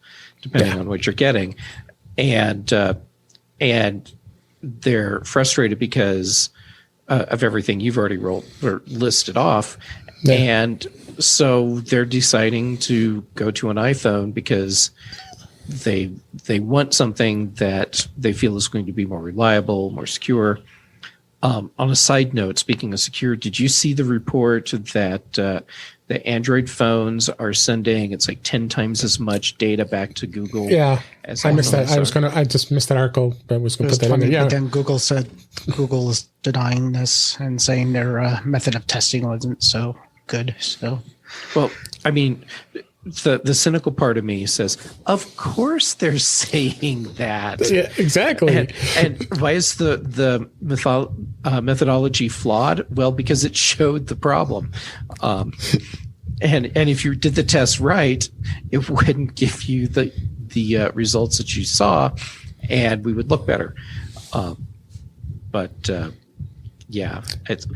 S3: depending on what you're getting, and they're frustrated because of everything you've already listed off. Yeah. And so they're deciding to go to an iPhone because they want something that they feel is going to be more reliable, more secure. On a side note, speaking of secure, did you see the report that the Android phones are sending it's like 10 times as much data back to Google.
S1: Yeah,
S3: as
S1: I missed that.
S3: iPhones
S1: I just missed that article, but I was going
S2: It
S1: to
S2: was
S1: put that in there.
S2: funny,
S1: Yeah,
S2: but then Google said Google is denying this and saying their method of testing wasn't so good. So,
S3: Well, I mean, the cynical part of me says, of course they're saying that.
S1: yeah, exactly.
S3: And why is the methodology flawed? Well, because it showed the problem. And if you did the test right, it wouldn't give you the results that you saw, and we would look better. Yeah, it's.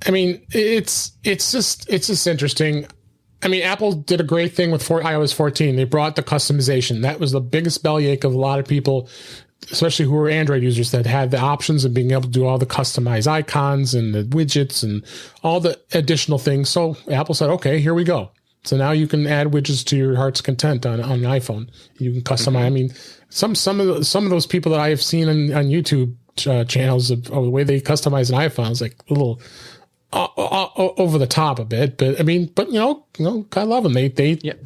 S1: I mean, it's just interesting. I mean, Apple did a great thing with iOS 14. They brought the customization. That was the biggest bellyache of a lot of people, especially who were Android users, that had the options of being able to do all the customized icons and the widgets and all the additional things. So Apple said, okay, here we go. So now you can add widgets to your heart's content on an iPhone. You can customize. I mean, some of those people that I have seen on YouTube channels of the way they customize an iPhone is like a little over the top a bit, but I mean, you know, I love them. They can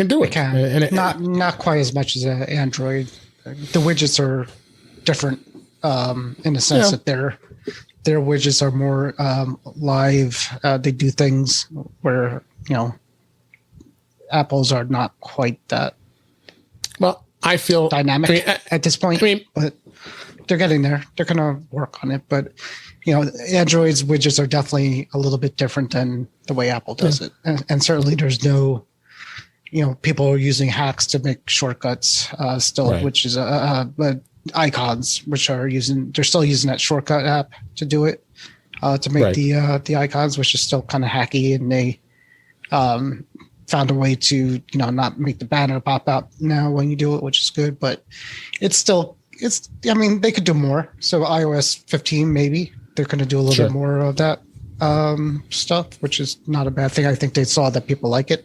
S1: do it.
S2: And not quite as much as Android. The widgets are different in the sense that their widgets are more live. They do things where, you know, Apple's are not quite that.
S1: Well, I feel
S2: dynamic at this point. But they're getting there. They're going to work on it, but. You know, Android's widgets are definitely a little bit different than the way Apple does it. And certainly there's no, you know, people are using hacks to make shortcuts still, right. Which is, but icons, which they're still using that shortcut app to do it, to make the icons, which is still kind of hacky. And they found a way to, you know, not make the banner pop out now when you do it, which is good, but I mean, they could do more. So iOS 15, maybe. They're going to do a little bit more of that stuff, which is not a bad thing. I think they saw that people like it.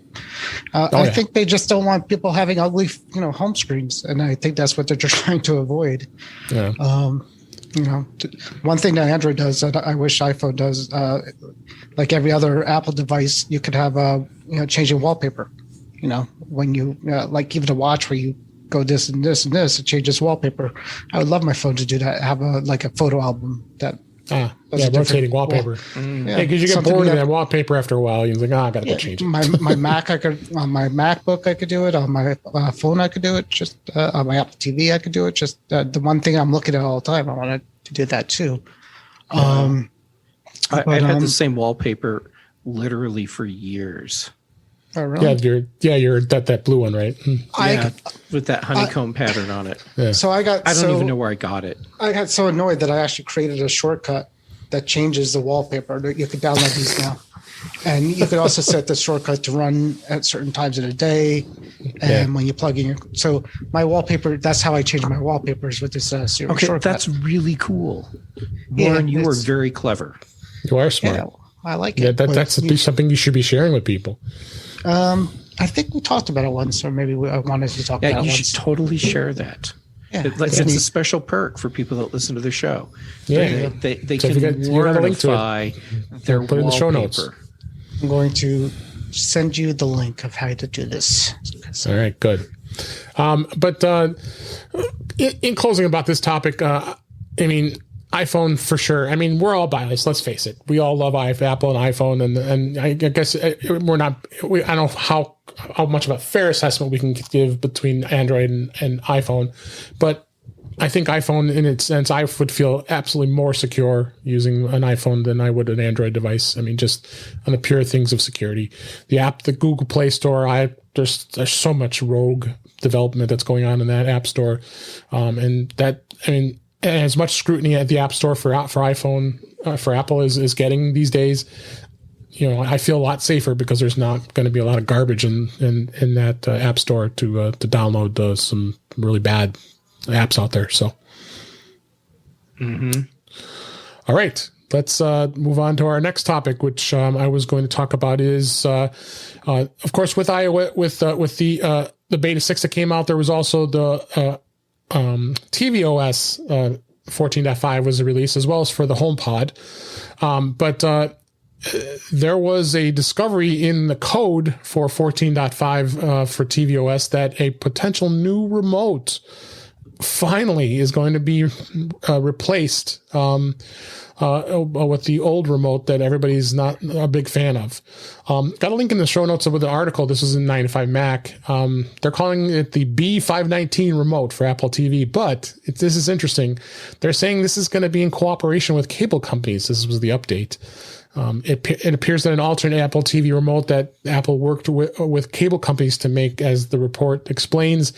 S2: I think they just don't want people having ugly, you know, home screens, and I think that's what they're trying to avoid. Yeah. You know, one thing that Android does that I wish iPhone does, like every other Apple device, you could have you know, changing wallpaper. You know, when you like even a watch where you go this and this and this, it changes wallpaper. I would love my phone to do that. Have a photo album that.
S1: Rotating wallpaper. Yeah, because you get bored of that wallpaper after a while. You're like, I gotta go change it.
S2: My Mac, I could on my MacBook, I could do it. On my phone, I could do it. Just on my Apple TV, I could do it. Just the one thing I'm looking at all the time, I wanted to do that too.
S3: I had the same wallpaper literally for years.
S2: Oh, really?
S1: Yeah, you're that blue one, right?
S3: With that honeycomb pattern on it.
S1: Yeah.
S2: So I don't
S3: even know where I got it.
S2: I got so annoyed that I actually created a shortcut that changes the wallpaper. You could download these now. And you could also set the shortcut to run at certain times of the day. And when you plug in so my wallpaper, that's how I change my wallpapers with this Siri shortcut.
S3: That's really cool. Warren, you are very clever.
S1: You are smart.
S2: Yeah, I like it.
S1: Yeah, that's something you should be sharing with people.
S2: I think we talked about it once, or maybe I wanted to talk about it once.
S3: Yeah, you should totally share that. Yeah, it's a special perk for people that listen to the show.
S1: Yeah,
S3: they can modify their wallpaper. In the show notes.
S2: I'm going to send you the link of how to do this.
S1: All right, good. But in closing about this topic, I mean, iPhone for sure. I mean, we're all biased. Let's face it. We all love Apple and iPhone, and I guess we're not. I don't know how much of a fair assessment we can give between Android and iPhone, but I think iPhone, in its sense, I would feel absolutely more secure using an iPhone than I would an Android device. I mean, just on the pure things of security. The Google Play Store, there's so much rogue development that's going on in that App Store, and that, I mean, as much scrutiny at the App Store for iPhone, for Apple is getting these days, you know, I feel a lot safer because there's not going to be a lot of garbage in that App Store to download some really bad apps out there. So, All right, let's move on to our next topic, which I was going to talk about is, of course, with iOS, with the beta 6 that came out, there was also the tvOS 14.5 was a release, as well as for the HomePod. But there was a discovery in the code for 14.5 for tvOS that a potential new remote finally is going to be replaced with the old remote that everybody's not a big fan of. Got a link in the show notes with the article. This is in 9to5 Mac. They're calling it the B519 remote for Apple TV, but this is interesting. They're saying this is going to be in cooperation with cable companies. This was the update. It appears that an alternate Apple TV remote that Apple worked with cable companies to make, as the report explains,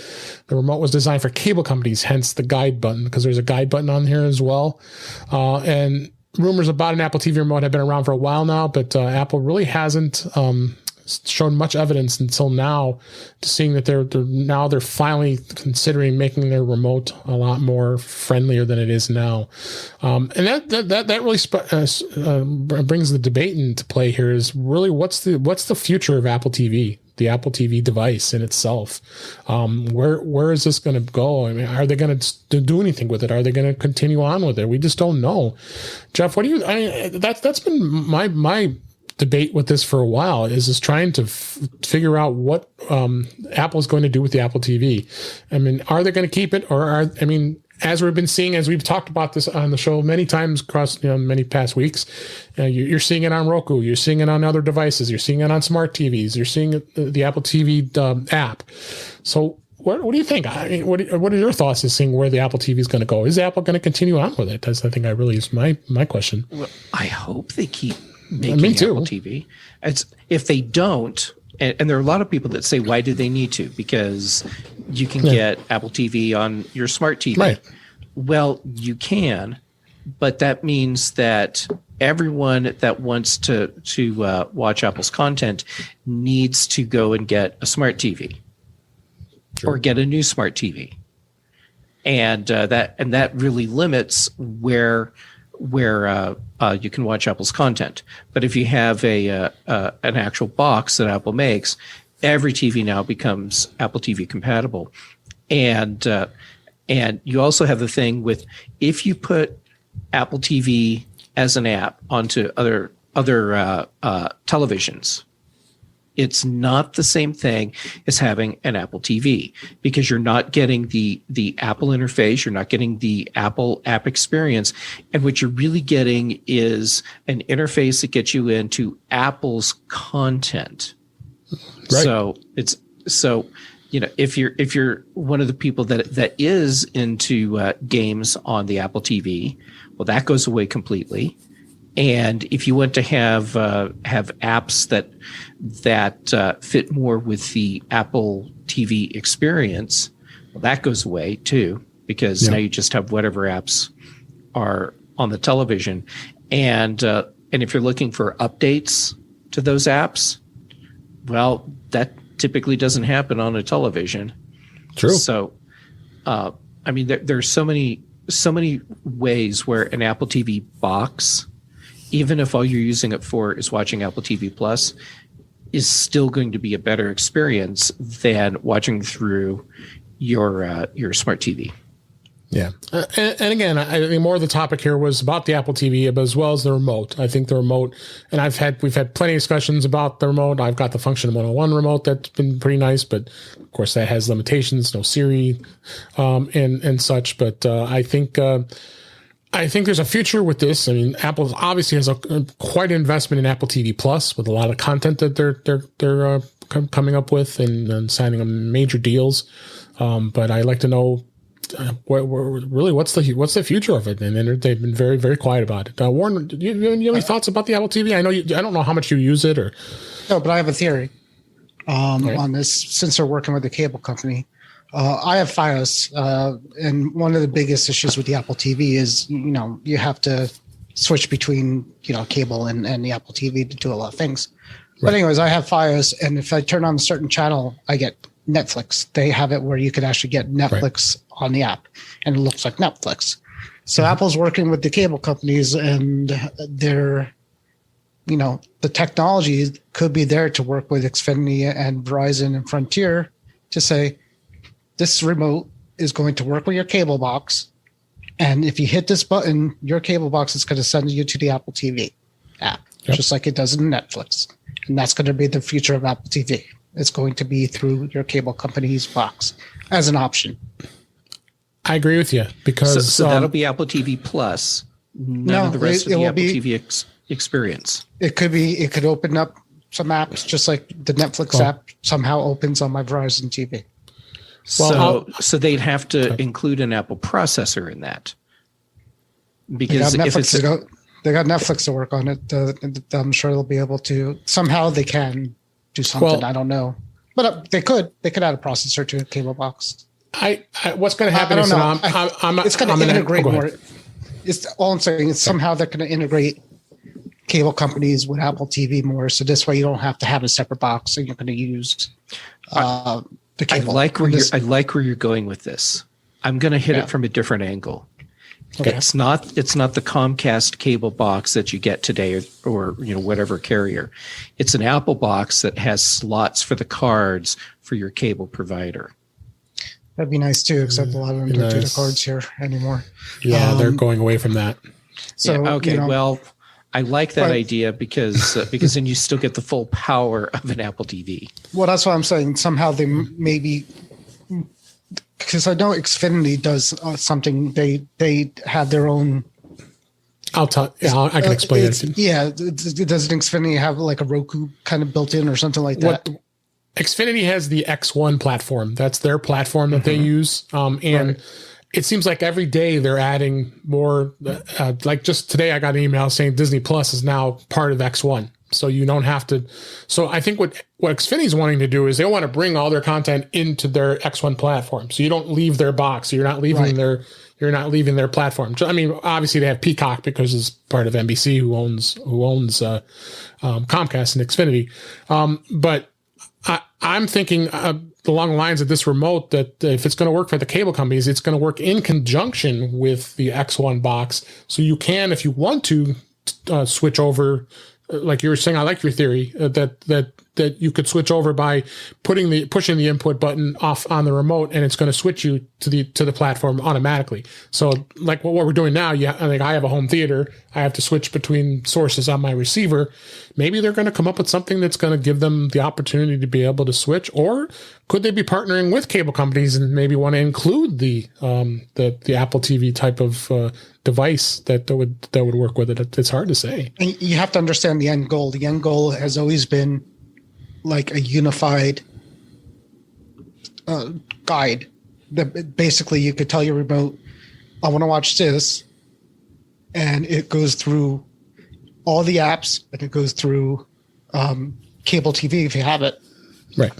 S1: the remote was designed for cable companies, hence the guide button, because there's a guide button on here as well. And rumors about an Apple TV remote have been around for a while now, but Apple really hasn't shown much evidence until now, to seeing that they're finally considering making their remote a lot more friendlier than it is now. And that really brings the debate into play here, is really what's the future of Apple TV, the Apple TV device in itself? Where is this going to go? I mean, are they going to do anything with it? Are they going to continue on with it? We just don't know. Jeff, that's been my debate with this for a while, is trying to figure out what Apple is going to do with the Apple TV. I mean, are they going to keep it, or as we've been seeing, as we've talked about this on the show many times across many past weeks, you're seeing it on Roku, you're seeing it on other devices, you're seeing it on smart TVs, you're seeing it, the Apple TV app. So what do you think? I mean, what are your thoughts in seeing where the Apple TV is going to go? Is Apple going to continue on with it? That's, I think, is my question.
S3: Well, I hope they keep making Apple TV. If they don't, and there are a lot of people that say, why do they need to? Because you can get Apple TV on your smart TV.
S1: Right.
S3: Well, you can, but that means that everyone that wants to watch Apple's content needs to go and get a smart TV. Sure. Or get a new smart TV. And that really limits where you can watch Apple's content. But if you have an actual box that Apple makes, every TV now becomes Apple TV compatible. And you also have the thing with, if you put Apple TV as an app onto other televisions, it's not the same thing as having an Apple TV, because you're not getting the Apple interface, you're not getting the Apple app experience, and what you're really getting is an interface that gets you into Apple's content. Right. So if you're one of the people that is into games on the Apple TV, well, that goes away completely. And if you want to have apps that fit more with the Apple TV experience, well, that goes away too, because now you just have whatever apps are on the television. And if you're looking for updates to those apps, well, that typically doesn't happen on a television. True. So, there's so many ways where an Apple TV box, even if all you're using it for is watching Apple TV Plus, is still going to be a better experience than watching through your smart TV.
S1: Yeah. And again, I think more of the topic here was about the Apple TV, but as well as the remote. I think the remote, and we've had plenty of discussions about the remote. I've got the Function 101 remote that's been pretty nice, but of course that has limitations, no Siri, and such. But I think there's a future with this. I mean, Apple obviously has quite an investment in Apple TV Plus, with a lot of content that they're coming up with and signing major deals. But I'd like to know what's the future of it, and they've been very, very quiet about it. Warren, do you have any thoughts about the Apple TV? I know I don't know how much you use it, or
S2: no, but I have a theory on this. Since they're working with the cable company, I have FiOS, and one of the biggest issues with the Apple TV is you have to switch between cable and the Apple TV to do a lot of things. Right. But anyways, I have FiOS, and if I turn on a certain channel, I get Netflix. They have it where you could actually get Netflix on the app, and it looks like Netflix. So Apple's working with the cable companies, and they're, the technology could be there to work with Xfinity and Verizon and Frontier to say, this remote is going to work with your cable box, and if you hit this button, your cable box is going to send you to the Apple TV app. just like it does in Netflix. And that's going to be the future of Apple TV. It's going to be through your cable company's box as an option.
S1: I agree with you because
S3: so that'll be Apple TV Plus. None of the rest of the Apple TV experience.
S2: It could open up some apps just like the Netflix app somehow opens on my Verizon TV.
S3: So they'd have to include an Apple processor in that. Because
S2: they got Netflix to work on it. I'm sure they'll be able to. Somehow they can do something. I don't know. But they could add a processor to a cable box.
S1: What's going to happen is
S2: it's going to integrate more. It's all I'm saying is somehow they're going to integrate cable companies with Apple TV more. So this way you don't have to have a separate box and you're going to use the cable.
S3: I like where you're going with this. I'm going to hit it from a different angle. Okay. It's not the Comcast cable box that you get today or whatever carrier. It's an Apple box that has slots for the cards for your cable provider.
S2: That'd be nice too, except a lot of them don't do the cards here anymore.
S1: Yeah, they're going away from that.
S2: So
S3: well, I like that idea because then you still get the full power of an Apple TV.
S2: Well, that's what I'm saying. Somehow they maybe, because I know Xfinity does something. They have their own.
S1: I can explain it.
S2: Yeah, does Xfinity have like a Roku kind of built in or something like that?
S1: Xfinity has the X1 platform. That's their platform that they use. And it seems like every day they're adding more. Like just today, I got an email saying Disney Plus is now part of X1. So you don't have to. So I think what Xfinity is wanting to do is they want to bring all their content into their X1 platform. So you don't leave their box. So you're not leaving you're not leaving their platform. I mean, obviously they have Peacock because it's part of NBC who owns Comcast and Xfinity. But I'm thinking along the lines of this remote that if it's going to work for the cable companies, it's going to work in conjunction with the X1 box. So you can, if you want to, switch over. Like you were saying, I like your theory that you could switch over by pushing the input button off on the remote, and it's going to switch you to the platform automatically. So, like what we're doing now, I have a home theater. I have to switch between sources on my receiver. Maybe they're going to come up with something that's going to give them the opportunity to be able to switch, or could they be partnering with cable companies and maybe want to include the Apple TV type of device that would work with it? It's hard to say.
S2: And you have to understand the end goal. The end goal has always been like a unified guide that basically you could tell your remote, I want to watch this, and it goes through all the apps, and it goes through cable TV if you have it,
S1: right?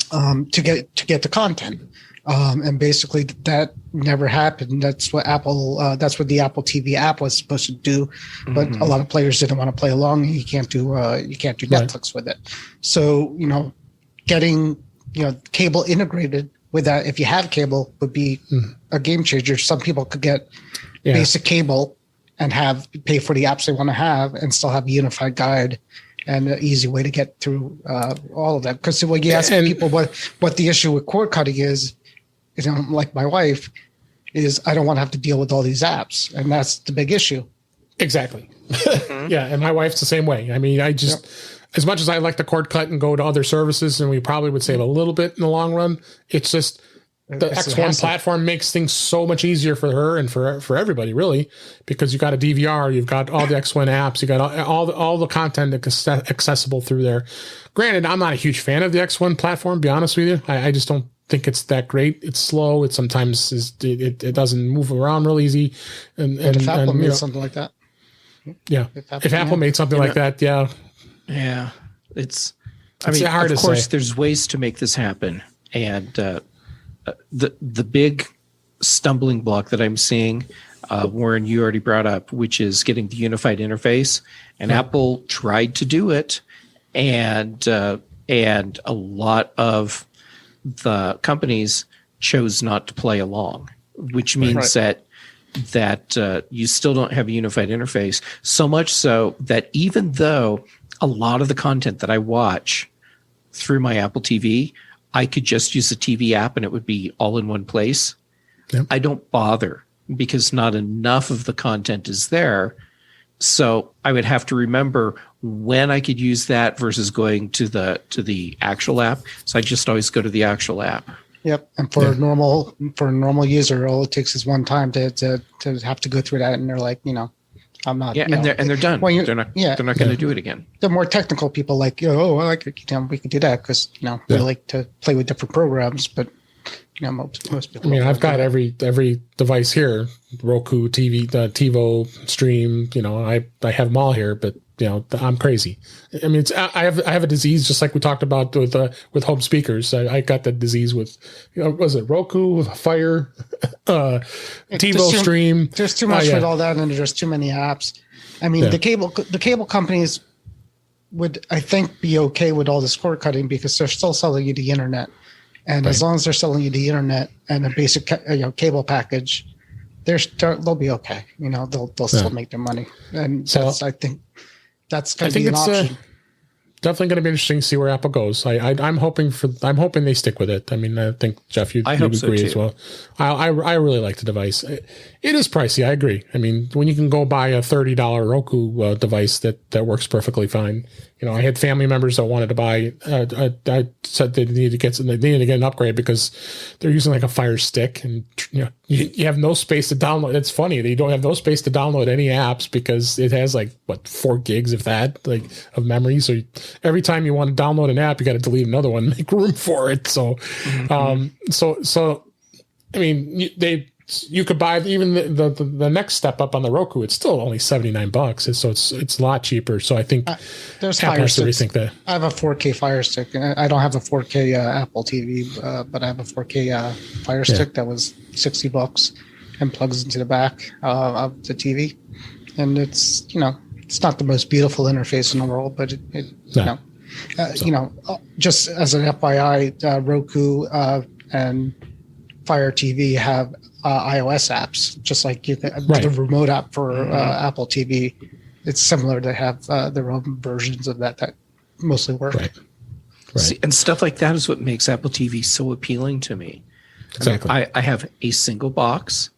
S2: To get the content. And basically that never happened. That's what that's what the Apple TV app was supposed to do, but a lot of players didn't want to play along. You can't do Netflix with it. So, getting, cable integrated with that, if you have cable, would be a game changer. Some people could get basic cable and pay for the apps they want to have and still have a unified guide and an easy way to get through all of that. Because when you ask people what the issue with cord cutting is, like my wife, is I don't want to have to deal with all these apps. And that's the big issue.
S1: Exactly. Yeah. And my wife's the same way. I mean, as much as I like to cord cut and go to other services, and we probably would save a little bit in the long run, it's just the X1 platform makes things so much easier for her and for everybody, really, because you've got a DVR, you've got all the X1 apps, you got all the content that's accessible through there. Granted, I'm not a huge fan of the X1 platform, to be honest with you. I just don't think it's that great. It's slow. It sometimes it doesn't move around real easy. And
S2: if Apple made something like that,
S1: if Apple made something like that,
S3: it's
S1: hard
S3: of
S1: to
S3: course
S1: say.
S3: There's ways to make this happen, and the big stumbling block that I'm seeing, Warren, you already brought up, which is getting the unified interface, and Apple tried to do it, and a lot of the companies chose not to play along, which means that you still don't have a unified interface. So much so that even though a lot of the content that I watch through my Apple TV, I could just use the TV app and it would be all in one place. Yep. I don't bother because not enough of the content is there So I would have to remember when I could use that versus going to the actual app. So I just always go to the actual app.
S2: Yep. And for a normal user, all it takes is one time to have to go through that, and they're like, I'm not.
S3: Yeah, and they're done.
S2: When
S3: they're not going to do it again.
S2: The more technical people like, I like it. We can do that because we like to play with different programs, but most people.
S1: I mean, I've got every device here: Roku, TV, the TiVo, Stream. I have them all here, but I'm crazy. I mean, I have a disease just like we talked about with home speakers. I got the disease with, was it Roku, Fire, TiVo, Stream.
S2: There's too much with all that, and there's too many apps. I mean, the cable companies would, I think, be okay with all this cord cutting because they're still selling you the internet, and as long as they're selling you the internet and a basic cable package, they'll be okay. They'll still make their money, and so I think. That's going to be an option. Definitely going to be interesting to see where Apple goes. I'm hoping they stick with it. I mean, I think Jeff, you agree as well. I really like the device. It is pricey. I agree. I mean, when you can go buy a $30 Roku device that works perfectly fine. I had family members that wanted to buy. I said they needed to get an upgrade because they're using like a Fire Stick, and you have no space to download. It's funny that you don't have no space to download any apps because it has 4 gigs of that of memory. So every time you want to download an app, you got to delete another one, make room for it. So, I mean, you could buy even the next step up on the Roku. It's still only $79, so it's a lot cheaper. So I think there's
S1: Apple has to rethink that.
S2: I have a 4K Fire Stick. I don't have a 4K Apple TV, but I have a 4K Fire Stick that was $60 and plugs into the back of the TV. And it's it's not the most beautiful interface in the world, but just as an FYI, Roku and Fire TV have iOS apps, just like you can the remote app for Apple TV. It's similar. They have their own versions of that mostly work. Right.
S3: See, and stuff like that is what makes Apple TV so appealing to me.
S1: Exactly.
S3: I have a single box,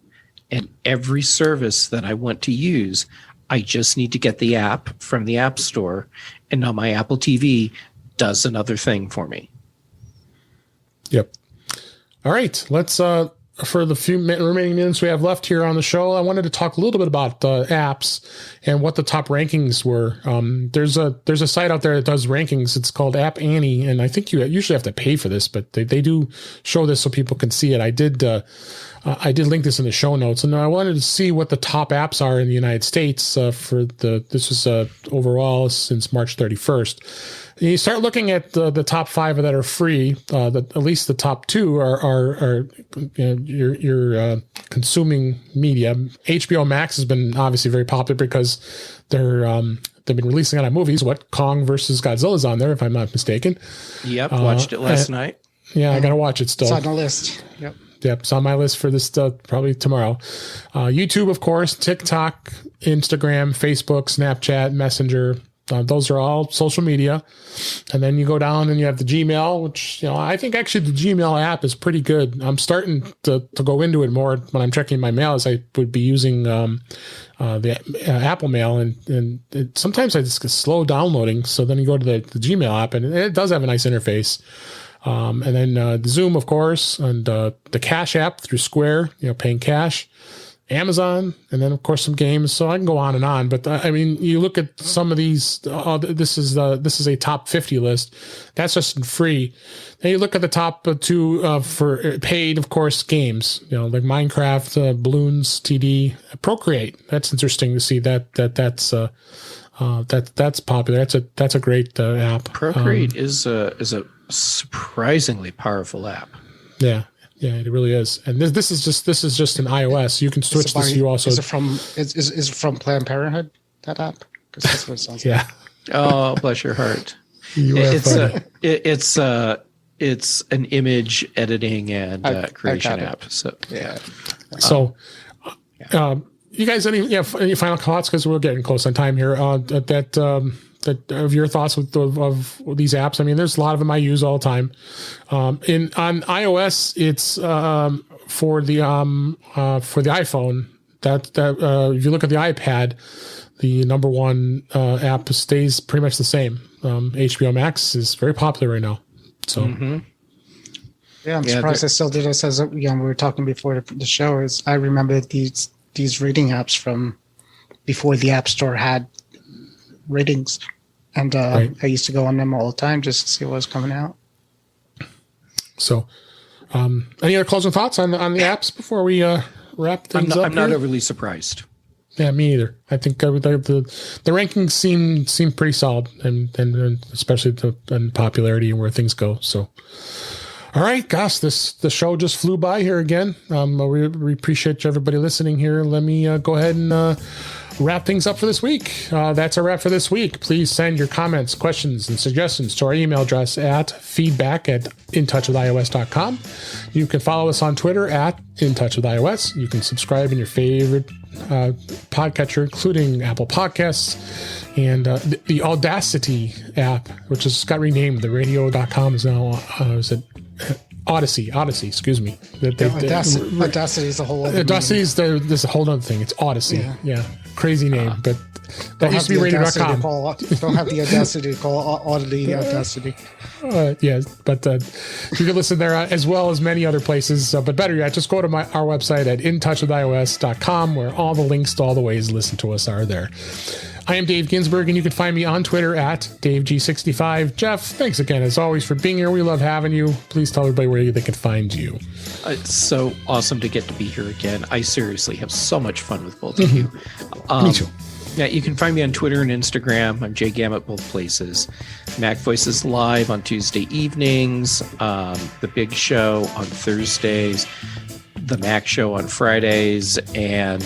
S3: and every service that I want to use, I just need to get the app from the App Store, and now my Apple TV does another thing for me.
S1: Yep. All right. Let's for the few remaining minutes we have left here on the show, I wanted to talk a little bit about apps and what the top rankings were. There's a site out there that does rankings. It's called App Annie, and I think you usually have to pay for this, but they do show this so people can see it. I did link this in the show notes, and I wanted to see what the top apps are in the United States this was overall since March 31st. You start looking at the top 5 that are free. At least the top 2 are your consuming media. HBO Max has been obviously very popular because they've been releasing it on movies. Kong versus Godzilla is on there, if I'm not mistaken.
S3: Yep, watched it last night.
S1: Yeah, I got to watch it still.
S2: It's on the list. Yep.
S1: Yep, it's on my list for this probably tomorrow. YouTube, of course, TikTok, Instagram, Facebook, Snapchat, Messenger. Those are all social media. And then you go down and you have the Gmail, which, I think actually the Gmail app is pretty good. I'm starting to go into it more when I'm checking my mail, as I would be using the Apple Mail. And sometimes I just get slow downloading. So then you go to the Gmail app, and it does have a nice interface. And then the Zoom, of course, and the Cash app through Square, paying cash. Amazon, and then of course some games. So I can go on and on, but I mean, you look at some of these. This is a top 50 list. That's just free. Then you look at the top 2 for paid, of course, games. Like Minecraft, Balloons, TD, Procreate. That's interesting to see that's popular. That's a great app.
S3: Procreate is a surprisingly powerful app.
S1: Yeah. Yeah, it really is. And this is just an iOS. You can switch this. You also
S2: is it from Planned Parenthood, that app? Because that's what it sounds like.
S1: Yeah.
S3: Oh, bless your heart. It's an image editing and creation app. So yeah.
S1: So, you guys, any final thoughts? Because we're getting close on time here. That of your thoughts of these apps. I mean, there's a lot of them I use all the time. On iOS, it's for the iPhone. That if you look at the iPad, the number one app stays pretty much the same. HBO Max is very popular right now. So,
S2: Yeah, I'm surprised I still did this as we were talking before the show. Is I remember these rating apps from before the App Store had ratings, and
S1: Right.
S2: I used to go on them all the time just to see what was coming out.
S1: So, any other closing thoughts on the apps before we wrap things up?
S3: I'm not
S1: here?
S3: overly surprised.
S1: Yeah, me either. I think the rankings seem pretty solid, and especially in popularity and where things go. So, all right, gosh, the show just flew by here again. We appreciate everybody listening here. Let me go ahead and wrap things up for this week. That's a wrap for this week. Please send your comments, questions, and suggestions to our email address at feedback@intouchwithios.com. You can follow us on Twitter at intouchwithios. You can subscribe in your favorite podcatcher, including Apple Podcasts and the Audacity app, which has got renamed. The radio.com is now, is it Odyssey, excuse me.
S2: Audacity is a whole other
S1: Audacity is there's a whole other thing. It's Odyssey. Yeah. Crazy name, but that used to be radio.com.
S2: Don't have the audacity to call Oddity Audacity.
S1: Yeah, but you can listen there as well as many other places. But better yet, just go to our website at intouchwithios.com, where all the links to all the ways to listen to us are there. I am Dave Ginsburg, and you can find me on Twitter at DaveG65. Jeff, thanks again, as always, for being here. We love having you. Please tell everybody where they can find you.
S3: It's so awesome to get to be here again. I seriously have so much fun with both of you.
S1: Me too.
S3: Yeah, you can find me on Twitter and Instagram. I'm Jay Gamet, both places. Mac Voices Live on Tuesday evenings. The Big Show on Thursdays. The Mac Show on Fridays. And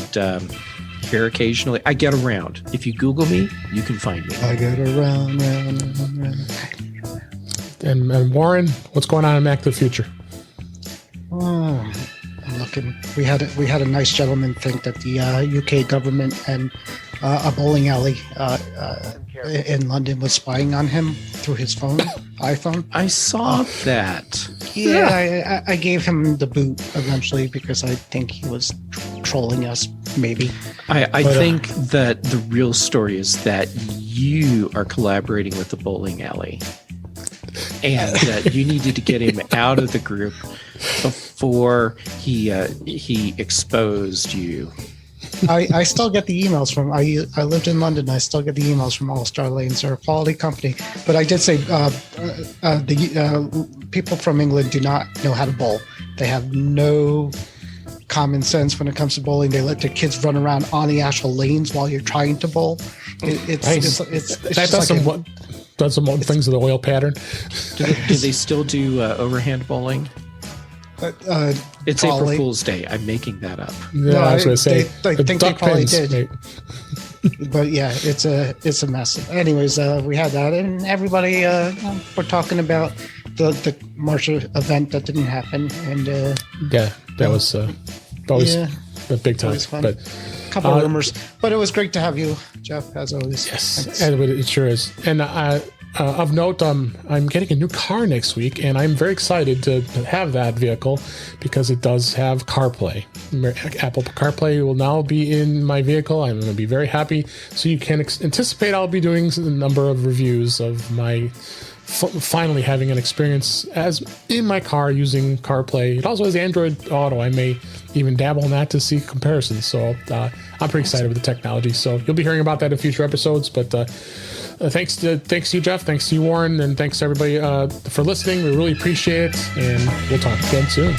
S3: here occasionally. I get around. If you Google me, you can find me.
S2: I get around.
S1: And Warren, what's going on in Mac of the Future?
S2: Oh, I'm looking. We had a nice gentleman think that the UK government and a bowling alley in London was spying on him through his iPhone.
S3: I saw that.
S2: Yeah, I gave him the boot eventually because I think he was trolling us, maybe.
S3: I think that the real story is that you are collaborating with the bowling alley. And that you needed to get him out of the group before he exposed you.
S2: I still get the emails from. I lived in London. I still get the emails from All Star Lanes. They're a quality company. But I did say the people from England do not know how to bowl. They have no common sense when it comes to bowling. They let their kids run around on the actual lanes while you're trying to bowl.
S1: Does some things with the oil pattern.
S3: Do they still do overhand bowling? It's
S2: probably.
S3: April Fool's Day. I'm making that up.
S1: Yeah, I was going to say.
S2: I think they probably did.
S1: Mate.
S2: But yeah, it's a mess. Anyways, we had that, and everybody we're talking about the March event that didn't happen, and
S1: yeah, that was always a big time. But
S2: a couple of rumors, but it was great to have you, Jeff, as always.
S1: Yes, and it sure is. And of note, I'm getting a new car next week, and I'm very excited to have that vehicle because it does have CarPlay. Apple CarPlay will now be in my vehicle. I'm going to be very happy. So you can anticipate I'll be doing a number of reviews of my finally having an experience as in my car using CarPlay. It also has Android Auto. I may even dabble in that to see comparisons. So I'm pretty excited with the technology. So you'll be hearing about that in future episodes. But thanks to you, Jeff. Thanks to you, Warren. And thanks to everybody for listening. We really appreciate it. And we'll talk again soon.